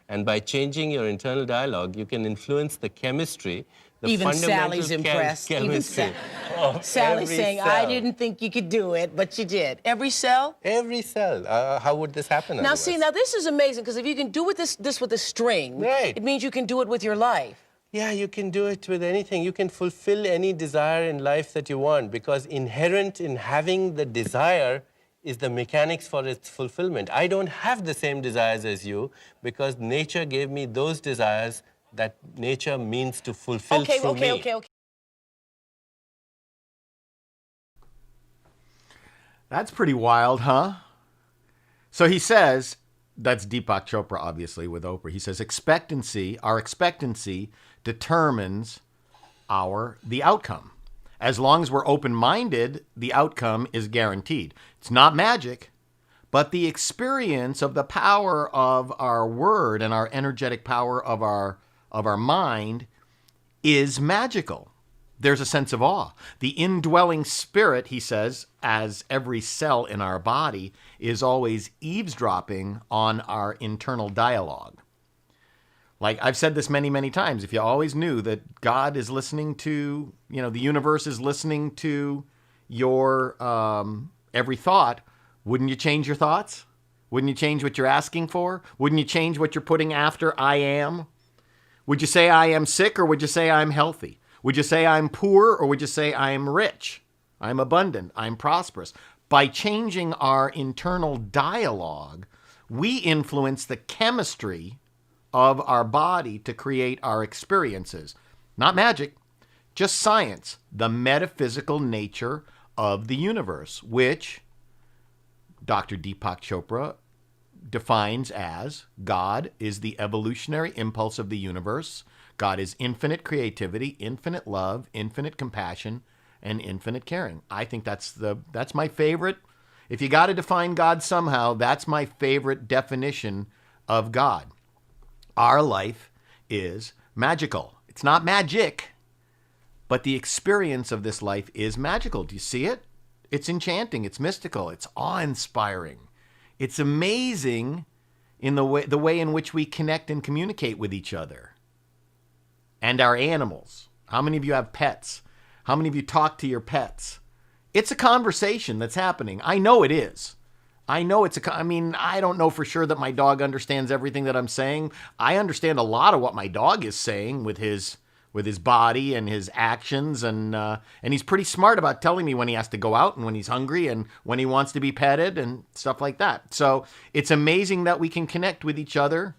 And by changing your internal dialogue, you can influence the chemistry, the Even fundamental Sally's impressed. Even chemistry of Sally's every saying, cell. I didn't think you could do it, but you did. Every cell? Every cell. How would this happen Now, otherwise? see, now this is amazing, because if you can do this with a string, Right. it means you can do it with your life. Yeah, you can do it with anything. You can fulfill any desire in life that you want, because inherent in having the desire is the mechanics for its fulfillment. I don't have the same desires as you because nature gave me those desires that nature means to fulfill through me. Okay. That's pretty wild, huh? So he says, That's Deepak Chopra, obviously, with Oprah. He says our expectancy determines the outcome. As long as we're open-minded, the outcome is guaranteed. It's not magic, but the experience of the power of our word and our energetic power of our mind is magical. There's a sense of awe. The indwelling spirit, he says, as every cell in our body, is always eavesdropping on our internal dialogue. Like I've said this many, many times, if you always knew that God is listening to, the universe is listening to your every thought, wouldn't you change your thoughts? Wouldn't you change what you're asking for? Wouldn't you change what you're putting after I am? Would you say I am sick, or would you say I'm healthy? Would you say I'm poor, or would you say I'm rich? I'm abundant, I'm prosperous. By changing our internal dialogue, we influence the chemistry of our body to create our experiences. Not magic, just science, the metaphysical nature of the universe, which Dr. Deepak Chopra defines as God is the evolutionary impulse of the universe. God is infinite creativity, infinite love, infinite compassion, and infinite caring. I think that's my favorite. If you got to define God somehow, that's my favorite definition of God. Our life is magical. It's not magic, but the experience of this life is magical. Do you see it? It's enchanting. It's mystical. It's awe-inspiring. It's amazing in the way in which we connect and communicate with each other and our animals. How many of you have pets? How many of you talk to your pets? It's a conversation that's happening. I know it is. I don't know for sure that my dog understands everything that I'm saying. I understand a lot of what my dog is saying with his body and his actions, and he's pretty smart about telling me when he has to go out and when he's hungry and when he wants to be petted and stuff like that. So it's amazing that we can connect with each other,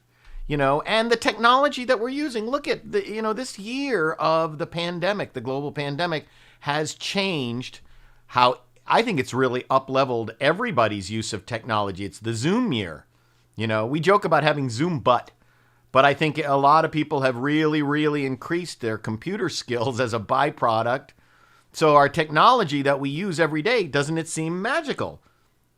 and the technology that we're using. Look at this year of the pandemic, the global pandemic, has changed how I think it's really up-leveled everybody's use of technology. It's the Zoom year. We joke about having Zoom butt, but I think a lot of people have really, really increased their computer skills as a byproduct. So our technology that we use every day, doesn't it seem magical?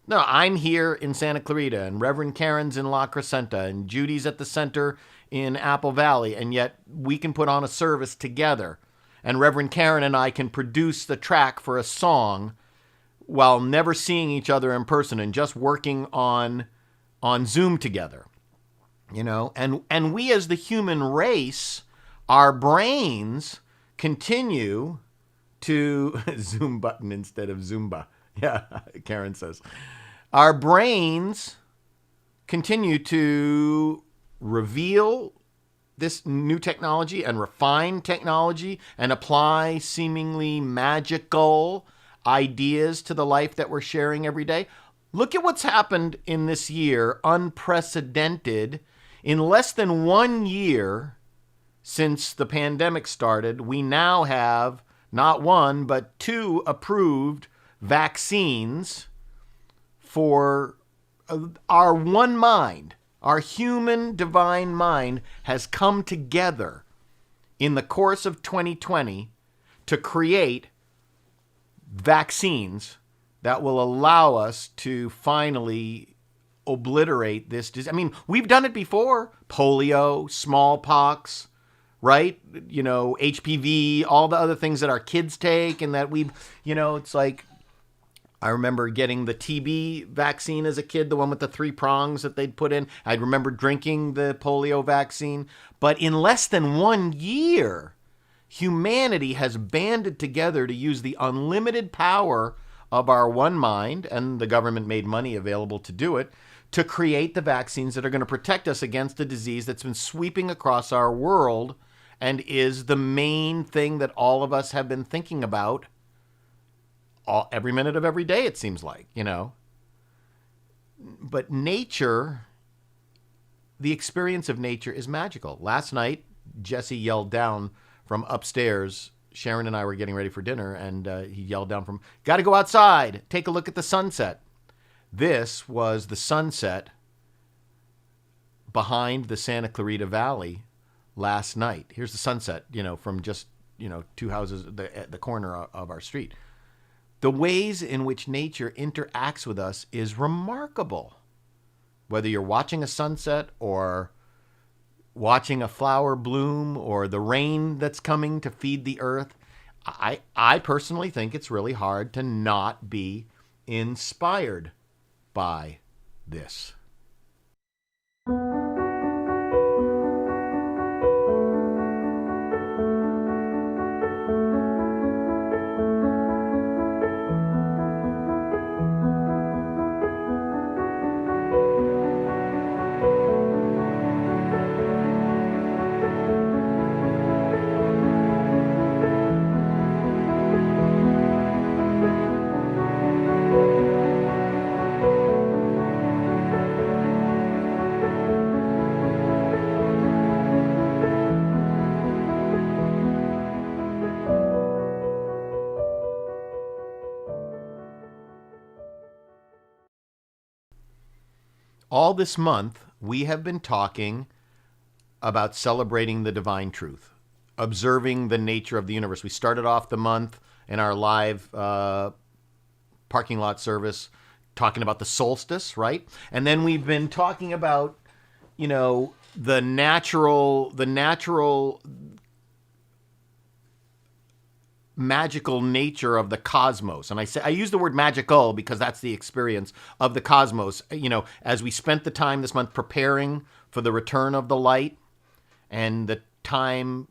No, I'm here in Santa Clarita, and Reverend Karen's in La Crescenta, and Judy's at the center in Apple Valley, and yet we can put on a service together. And Reverend Karen and I can produce the track for a song while never seeing each other in person and just working on Zoom together. And we as the human race, our brains continue to Zoom button instead of Zumba. Yeah, Karen says. Our brains continue to reveal this new technology and refine technology and apply seemingly magical ideas to the life that we're sharing every day. Look at what's happened in this year, unprecedented. In less than 1 year since the pandemic started, we now have not one, but 2 approved vaccines for our one mind. Our human divine mind has come together in the course of 2020 to create vaccines that will allow us to finally obliterate this disease. We've done it before. Polio, smallpox, right? HPV, all the other things that our kids take, and that it's like, I remember getting the TB vaccine as a kid, the one with the 3 prongs that they'd put in. I remember drinking the polio vaccine. But in less than 1 year, humanity has banded together to use the unlimited power of our one mind, and the government made money available to do it, to create the vaccines that are going to protect us against a disease that's been sweeping across our world and is the main thing that all of us have been thinking about every minute of every day, it seems like, But nature, the experience of nature is magical. Last night, Jesse yelled down from upstairs. Sharon and I were getting ready for dinner, and he yelled down from, "Got to go outside, take a look at the sunset." This was the sunset behind the Santa Clarita Valley last night. Here's the sunset, from just, two houses at the corner of our street. The ways in which nature interacts with us is remarkable. Whether you're watching a sunset or watching a flower bloom or the rain that's coming to feed the earth, I personally think it's really hard to not be inspired by this. All this month, we have been talking about celebrating the divine truth, observing the nature of the universe. We started off the month in our live parking lot service talking about the solstice, right? And then we've been talking about, the natural magical nature of the cosmos. And I use the word magical because that's the experience of the cosmos. As we spent the time this month preparing for the return of the light and the time,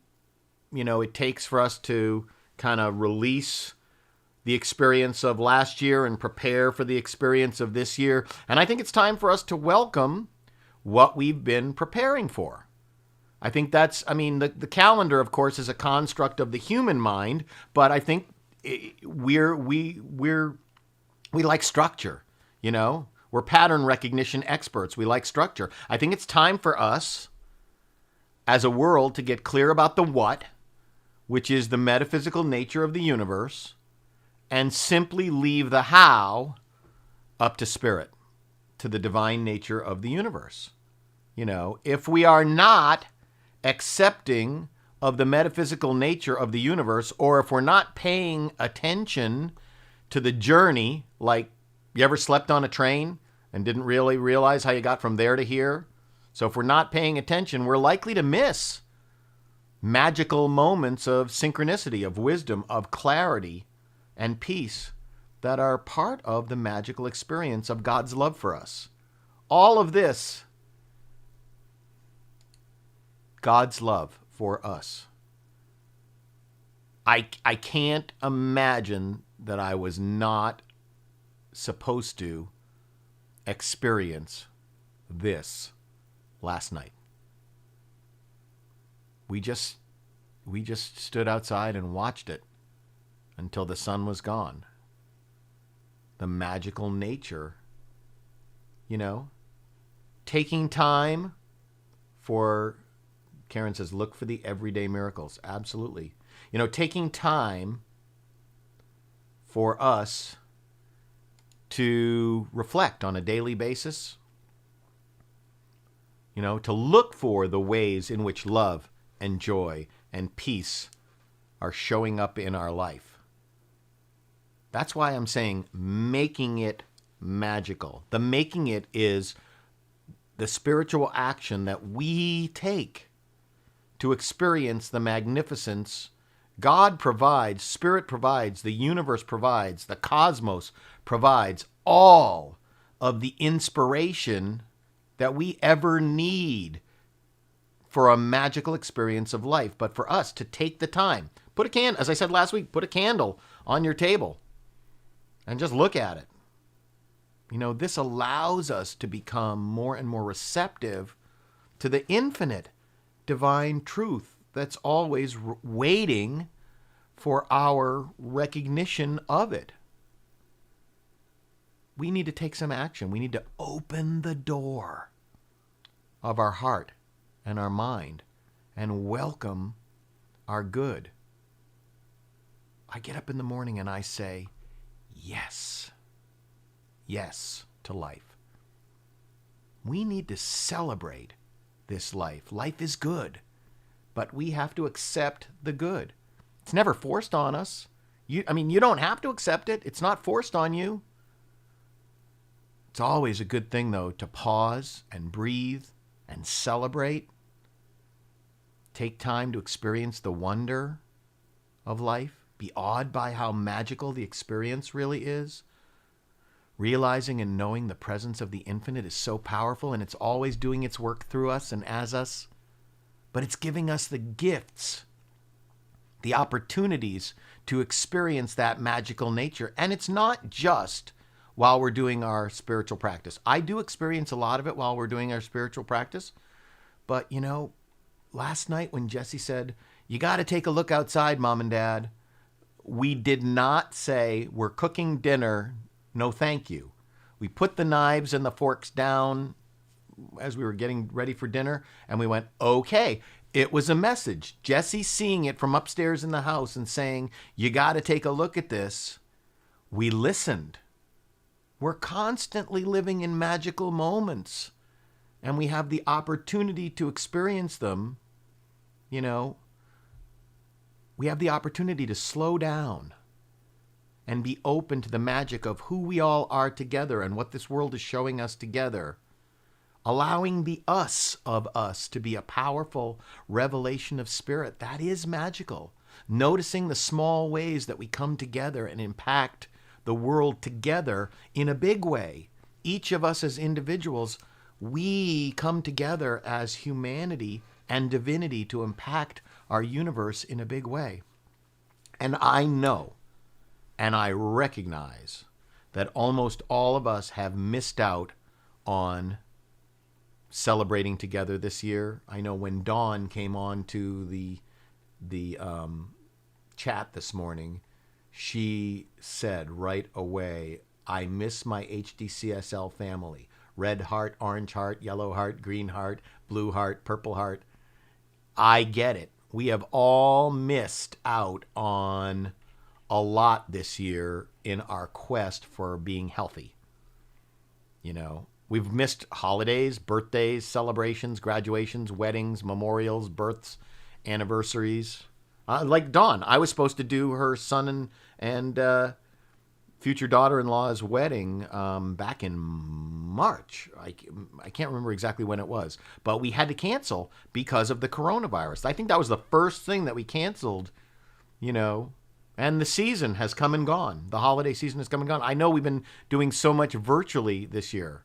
it takes for us to kind of release the experience of last year and prepare for the experience of this year. And I think it's time for us to welcome what we've been preparing for. I think the calendar, of course, is a construct of the human mind, but I think we like structure, We're pattern recognition experts. We like structure. I think it's time for us as a world to get clear about the what, which is the metaphysical nature of the universe, and simply leave the how up to spirit, to the divine nature of the universe. If we are not accepting of the metaphysical nature of the universe, or if we're not paying attention to the journey, like you ever slept on a train and didn't really realize how you got from there to here? So if we're not paying attention, we're likely to miss magical moments of synchronicity, of wisdom, of clarity and peace that are part of the magical experience of God's love for us. All of this, God's love for us. I can't imagine that I was not supposed to experience this last night. We just stood outside and watched it until the sun was gone. The magical nature, taking time for, Karen says, look for the everyday miracles. Absolutely. Taking time for us to reflect on a daily basis, to look for the ways in which love and joy and peace are showing up in our life. That's why I'm saying making it magical. The making it is the spiritual action that we take to experience the magnificence God provides, Spirit provides, the universe provides, the cosmos provides all of the inspiration that we ever need for a magical experience of life. But for us to take the time, as I said last week, put a candle on your table and just look at it. This allows us to become more and more receptive to the infinite divine truth that's always waiting for our recognition of it. We need to take some action. We need to open the door of our heart and our mind and welcome our good. I get up in the morning and I say, yes. Yes to life. We need to celebrate this life. Life is good, but we have to accept the good. It's never forced on us. You don't have to accept it. It's not forced on you. It's always a good thing, though, to pause and breathe and celebrate. Take time to experience the wonder of life. Be awed by how magical the experience really is. Realizing and knowing the presence of the infinite is so powerful, and it's always doing its work through us and as us. But it's giving us the gifts, the opportunities to experience that magical nature. And it's not just while we're doing our spiritual practice. I do experience a lot of it while we're doing our spiritual practice. But, last night when Jesse said, you got to take a look outside, Mom and Dad, we did not say, we're cooking dinner, no thank you. We put the knives and the forks down as we were getting ready for dinner, and we went, okay. It was a message. Jesse seeing it from upstairs in the house and saying, you got to take a look at this. We listened. We're constantly living in magical moments, and we have the opportunity to experience them. We have the opportunity to slow down and be open to the magic of who we all are together and what this world is showing us together. Allowing the us of us to be a powerful revelation of spirit. That is magical. Noticing the small ways that we come together and impact the world together in a big way. Each of us as individuals, we come together as humanity and divinity to impact our universe in a big way. And I know, and I recognize that almost all of us have missed out on celebrating together this year. I know when Dawn came on to the chat this morning, she said right away, I miss my HDCSL family. Red heart, orange heart, yellow heart, green heart, blue heart, purple heart. I get it. We have all missed out on a lot this year in our quest for being healthy. We've missed holidays, birthdays, celebrations, graduations, weddings, memorials, births, anniversaries. Like Dawn, I was supposed to do her son and future daughter-in-law's wedding back in March. I can't remember exactly when it was, but we had to cancel because of the coronavirus. I think that was the first thing that we canceled, and the season has come and gone. The holiday season has come and gone. I know we've been doing so much virtually this year.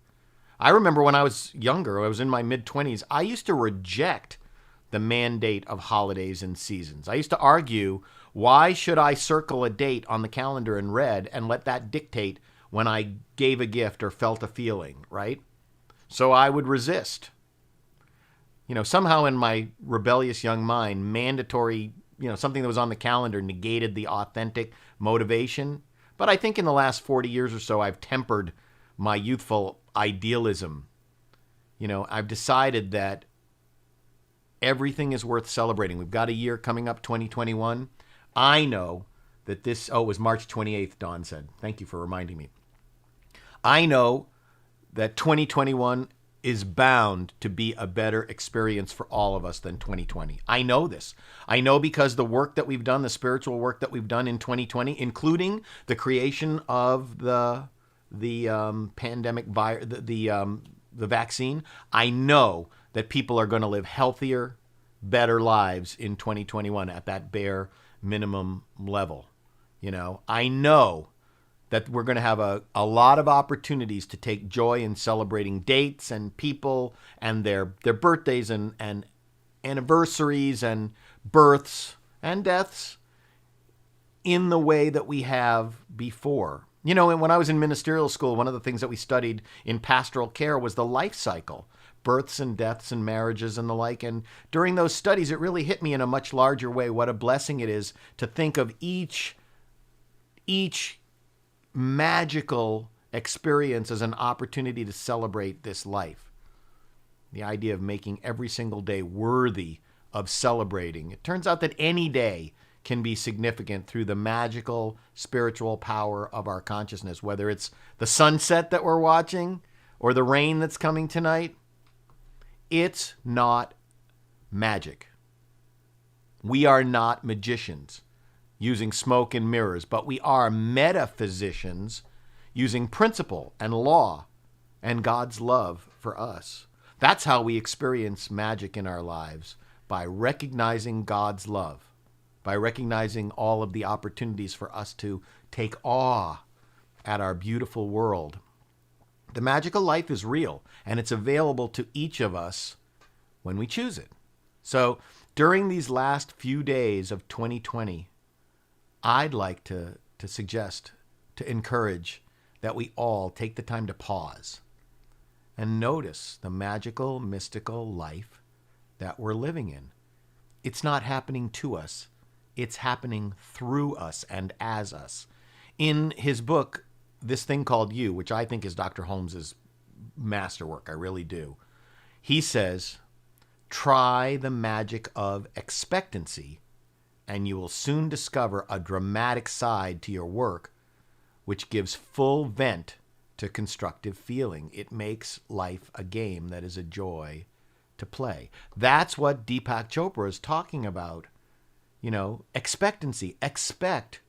I remember when I was younger, I was in my mid-20s, I used to reject the mandate of holidays and seasons. I used to argue, why should I circle a date on the calendar in red and let that dictate when I gave a gift or felt a feeling, right? So I would resist. Somehow in my rebellious young mind, mandatory, something that was on the calendar negated the authentic motivation. But I think in the last 40 years or so, I've tempered my youthful idealism. I've decided that everything is worth celebrating. We've got a year coming up, 2021. I know that it was March 28th, Dawn said. Thank you for reminding me. I know that 2021 is bound to be a better experience for all of us than 2020. I know this. I know because the work that we've done, the spiritual work that we've done in 2020, including the creation of the pandemic virus, the vaccine, I know that people are going to live healthier, better lives in 2021 at that bare minimum level. I know that we're going to have a lot of opportunities to take joy in celebrating dates and people and their birthdays and anniversaries and births and deaths in the way that we have before. And when I was in ministerial school, one of the things that we studied in pastoral care was the life cycle, births and deaths and marriages and the like. And during those studies, it really hit me in a much larger way what a blessing it is to think of each magical experience as an opportunity to celebrate this life. The idea of making every single day worthy of celebrating. It turns out that any day can be significant through the magical spiritual power of our consciousness, whether it's the sunset that we're watching or the rain that's coming tonight. It's not magic. We are not magicians using smoke and mirrors, but we are metaphysicians using principle and law and God's love for us. That's how we experience magic in our lives, by recognizing God's love, by recognizing all of the opportunities for us to take awe at our beautiful world. The magical life is real, and it's available to each of us when we choose it. So during these last few days of 2020, I'd like to suggest, to encourage that we all take the time to pause and notice the magical, mystical life that we're living in. It's not happening to us. It's happening through us and as us. In his book, This Thing Called You, which I think is Dr. Holmes's masterwork, I really do, he says, try the magic of expectancy, and you will soon discover a dramatic side to your work which gives full vent to constructive feeling. It makes life a game that is a joy to play. That's what Deepak Chopra is talking about. You know, expectancy. Expect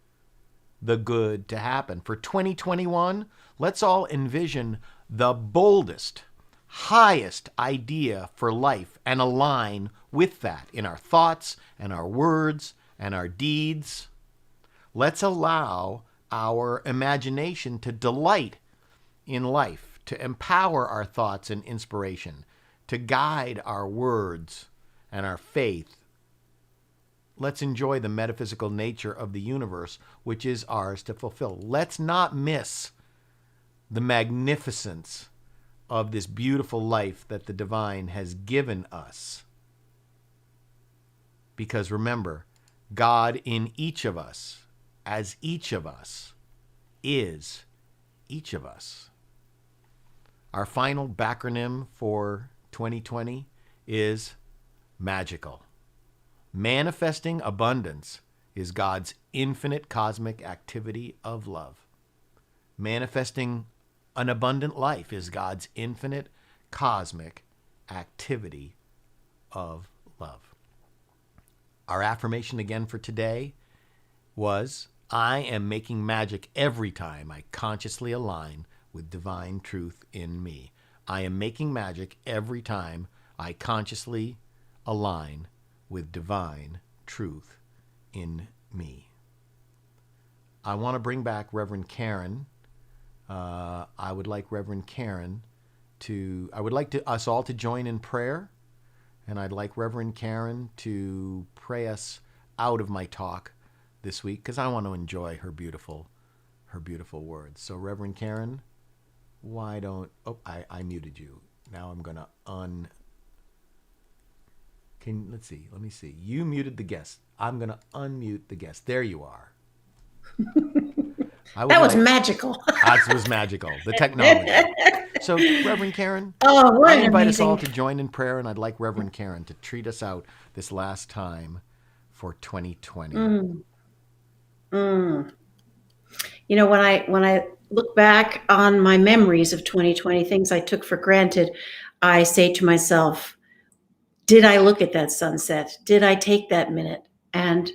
the good to happen. For 2021, let's all envision the boldest, highest idea for life and align with that in our thoughts and our words and our deeds. Let's allow our imagination to delight in life, to empower our thoughts and inspiration, to guide our words and our faith. Let's enjoy the metaphysical nature of the universe, which is ours to fulfill. Let's not miss the magnificence of this beautiful life that the divine has given us. Because remember, God in each of us, as each of us, is each of us. Our final backronym for 2020 is magical. Manifesting abundance is God's infinite cosmic activity of love. Manifesting an abundant life is God's infinite cosmic activity of love. Our affirmation again for today was, I am making magic every time I consciously align with divine truth in me. I am making magic every time I consciously align with divine truth in me. I want to bring back Reverend Karen. I would like us all to join in prayer, and I'd like Reverend Karen to pray us out of my talk this week, because I want to enjoy her beautiful words. So Reverend Karen, I muted you. Now I'm going to let me see. You muted the guest. I'm going to unmute the guest. There you are. That was magical. That was magical. The technology. So, Reverend Karen, Oh, what I an invite us all amazing- to join in prayer, and I'd like Reverend Karen to treat us out this last time for 2020. You know, when I look back on my memories of 2020, things I took for granted, I say to myself, did I look at that sunset? Did I take that minute? And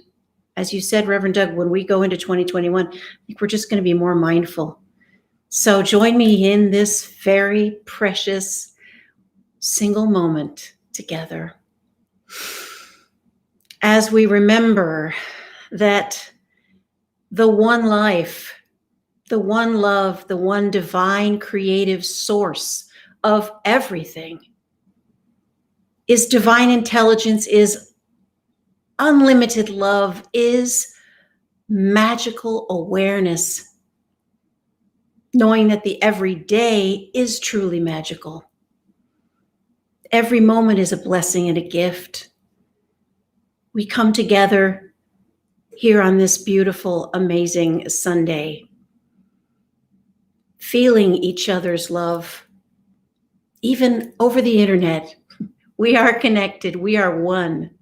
as you said, Reverend Doug, when we go into 2021, I think we're just going to be more mindful. So join me in this very precious single moment together as we remember that the one life, the one love, the one divine creative source of everything is divine intelligence, is unlimited love, is magical awareness, knowing that the everyday is truly magical. Every moment is a blessing and a gift. We come together here on this beautiful, amazing Sunday, feeling each other's love, even over the internet. We are connected. We are one.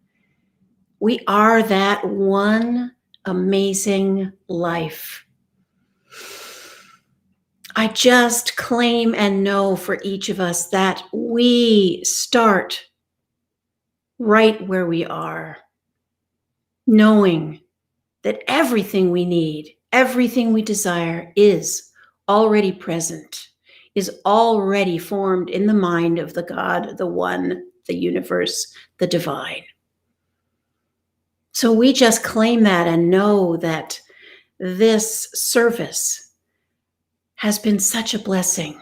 We are that one amazing life. I just claim and know for each of us that we start right where we are, knowing that everything we need, everything we desire is already present, is already formed in the mind of the God, the One, the universe, the divine. So we just claim that and know that this service has been such a blessing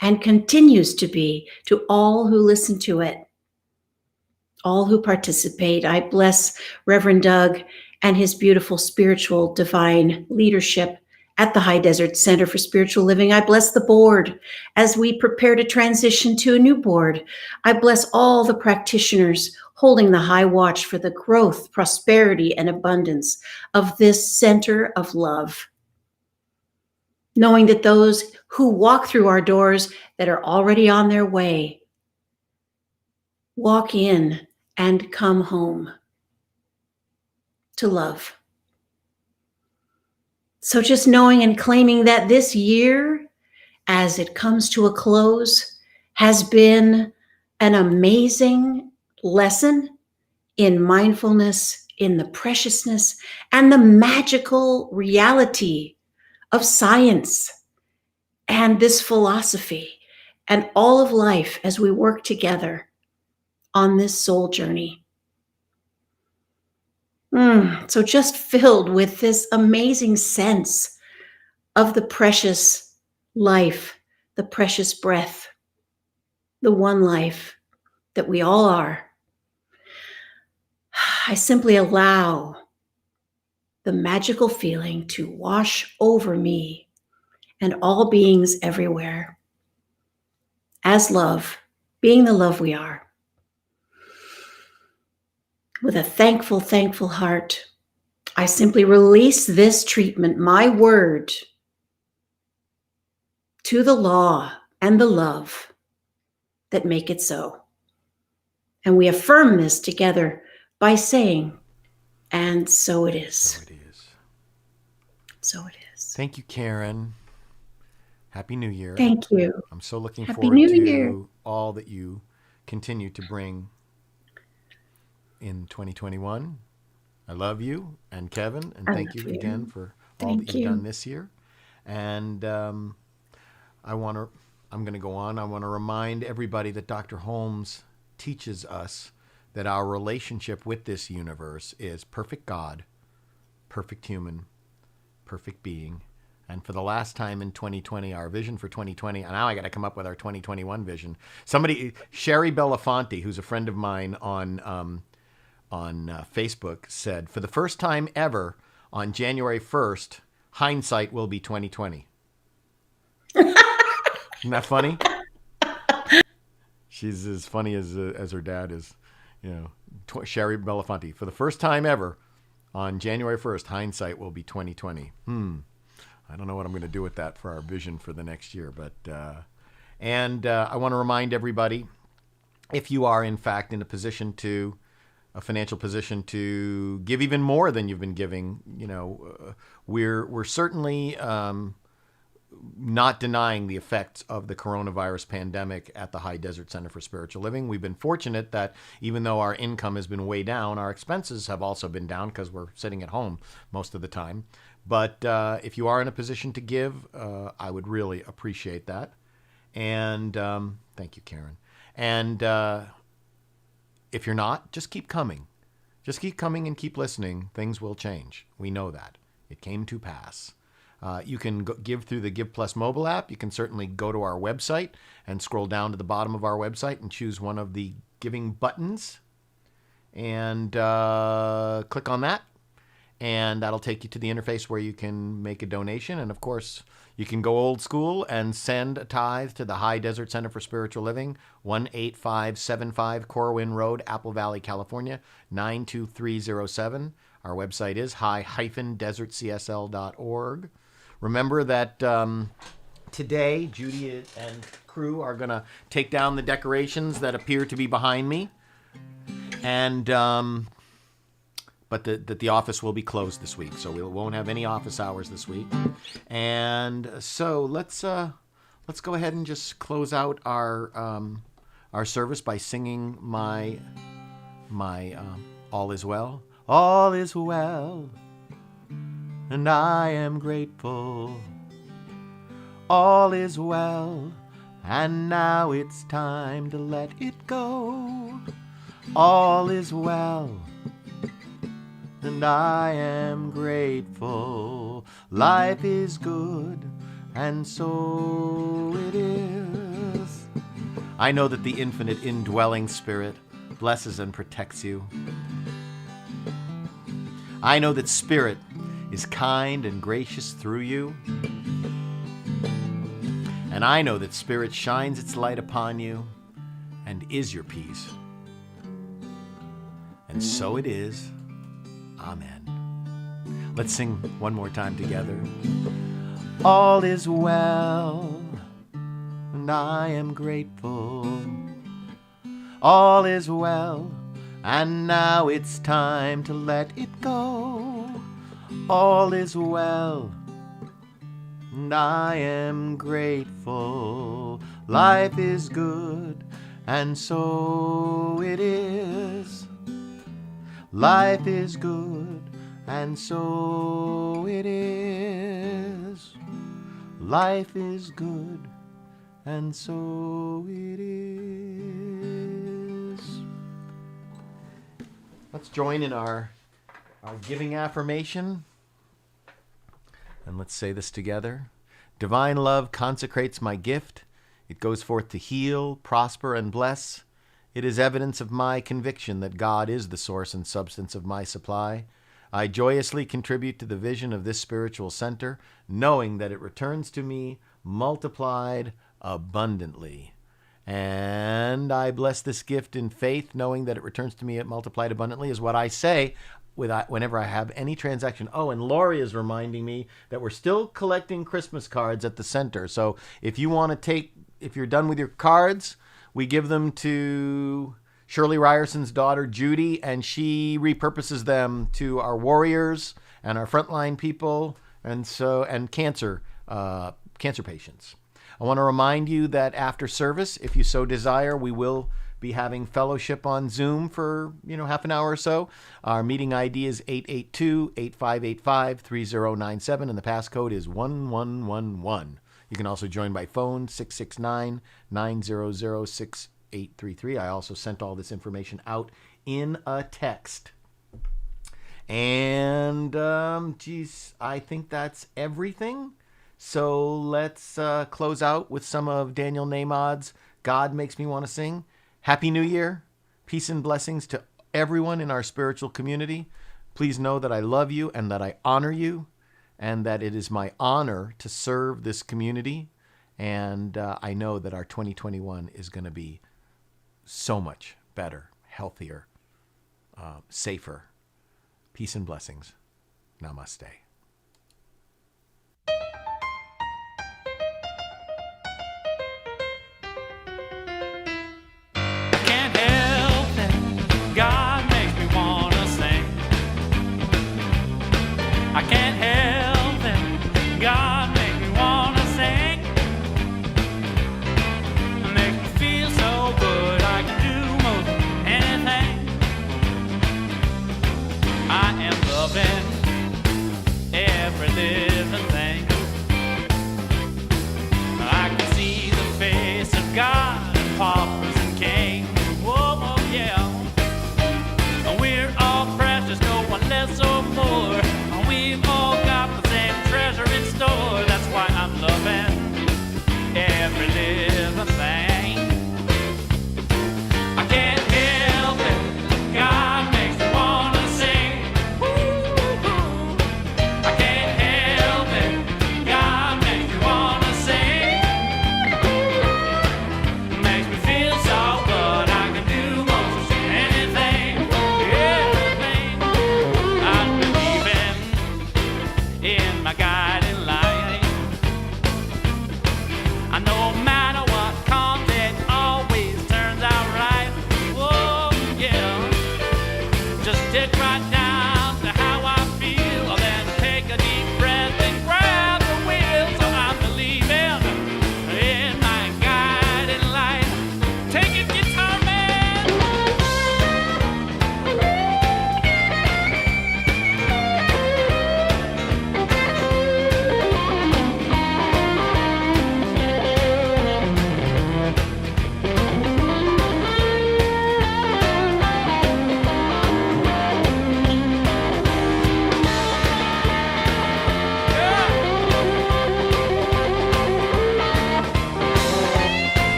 and continues to be to all who listen to it, all who participate. I bless Reverend Doug and his beautiful spiritual divine leadership at the High Desert Center for Spiritual Living. I bless the board as we prepare to transition to a new board. I bless all the practitioners holding the high watch for the growth, prosperity, and abundance of this center of love. Knowing that those who walk through our doors that are already on their way walk in and come home to love. So just knowing and claiming that this year, as it comes to a close, has been an amazing lesson in mindfulness, in the preciousness, and the magical reality of science and this philosophy and all of life as we work together on this soul journey. So just filled with this amazing sense of the precious life, the precious breath, the one life that we all are. I simply allow the magical feeling to wash over me and all beings everywhere as love, being the love we are. With a thankful, thankful heart, I simply release this treatment, my word, to the law and the love that make it so. And we affirm this together by saying, and so it is. So it is. So it is. Thank you, Karen. Happy New Year. Thank you. I'm so looking Happy forward New to Year. all that you continue to bring in 2021. I love you and Kevin, and I thank you love you. again for all that Thank you've you. done this year. And I'm going to go on. I want to remind everybody that Dr. Holmes teaches us that our relationship with this universe is perfect God, perfect human, perfect being. And for the last time in 2020, our vision for 2020, and now I got to come up with our 2021 vision. Somebody, Sherry Belafonte, who's a friend of mine on Facebook, said, for the first time ever on January 1st, hindsight will be 2020. Isn't that funny? She's as funny as her dad is. Sherry Belafonte. For the first time ever on January 1st, hindsight will be 2020. I don't know what I'm going to do with that for our vision for the next year. But I want to remind everybody, if you are in fact in a financial position to give even more than you've been giving, we're certainly not denying the effects of the coronavirus pandemic at the High Desert Center for Spiritual Living. We've been fortunate that even though our income has been way down, our expenses have also been down because we're sitting at home most of the time. But if you are in a position to give, I would really appreciate that. And thank you, Karen. And if you're not, just keep coming. Just keep coming and keep listening. Things will change. We know that. It came to pass. You can give through the Give Plus mobile app. You can certainly go to our website and scroll down to the bottom of our website and choose one of the giving buttons and click on that. And that'll take you to the interface where you can make a donation. And of course, you can go old school and send a tithe to the High Desert Center for Spiritual Living, 18575 Corwin Road, Apple Valley, California, 92307. Our website is high-desertcsl.org. Remember that today, Judy and crew are going to take down the decorations that appear to be behind me. And but that the office will be closed this week, so we won't have any office hours this week. And so let's go ahead and just close out our service by singing my All Is Well. All is well, and I am grateful. All is well, and now it's time to let it go. All is well, and I am grateful. Life is good, and so it is. I know that the infinite indwelling spirit blesses and protects you. I know that spirit is kind and gracious through you. And I know that spirit shines its light upon you and is your peace. And so it is. Amen. Let's sing one more time together. All is well, and I am grateful. All is well, and now it's time to let it go. All is well, and I am grateful. Life is good, and so it is. Life is good, and so it is. Life is good, and so it is. Let's join in our giving affirmation. And let's say this together. Divine love consecrates my gift. It goes forth to heal, prosper, and bless. It is evidence of my conviction that God is the source and substance of my supply. I joyously contribute to the vision of this spiritual center, knowing that it returns to me multiplied abundantly. And I bless this gift in faith, knowing that it returns to me multiplied abundantly, is what I say whenever I have any transaction. Oh, and Lori is reminding me that we're still collecting Christmas cards at the center. So if you want to if you're done with your cards, we give them to Shirley Ryerson's daughter, Judy, and she repurposes them to our warriors and our frontline people and cancer patients. I want to remind you that after service, if you so desire, we will be having fellowship on Zoom for, half an hour or so. Our meeting ID is 882-8585-3097, and the passcode is 1111. You can also join by phone, 669-900-6833. I also sent all this information out in a text. And, I think that's everything. So let's close out with some of Daniel Nahmad's God Makes Me Want to Sing. Happy New Year. Peace and blessings to everyone in our spiritual community. Please know that I love you and that I honor you and that it is my honor to serve this community. And I know that our 2021 is going to be so much better, healthier, safer. Peace and blessings. Namaste.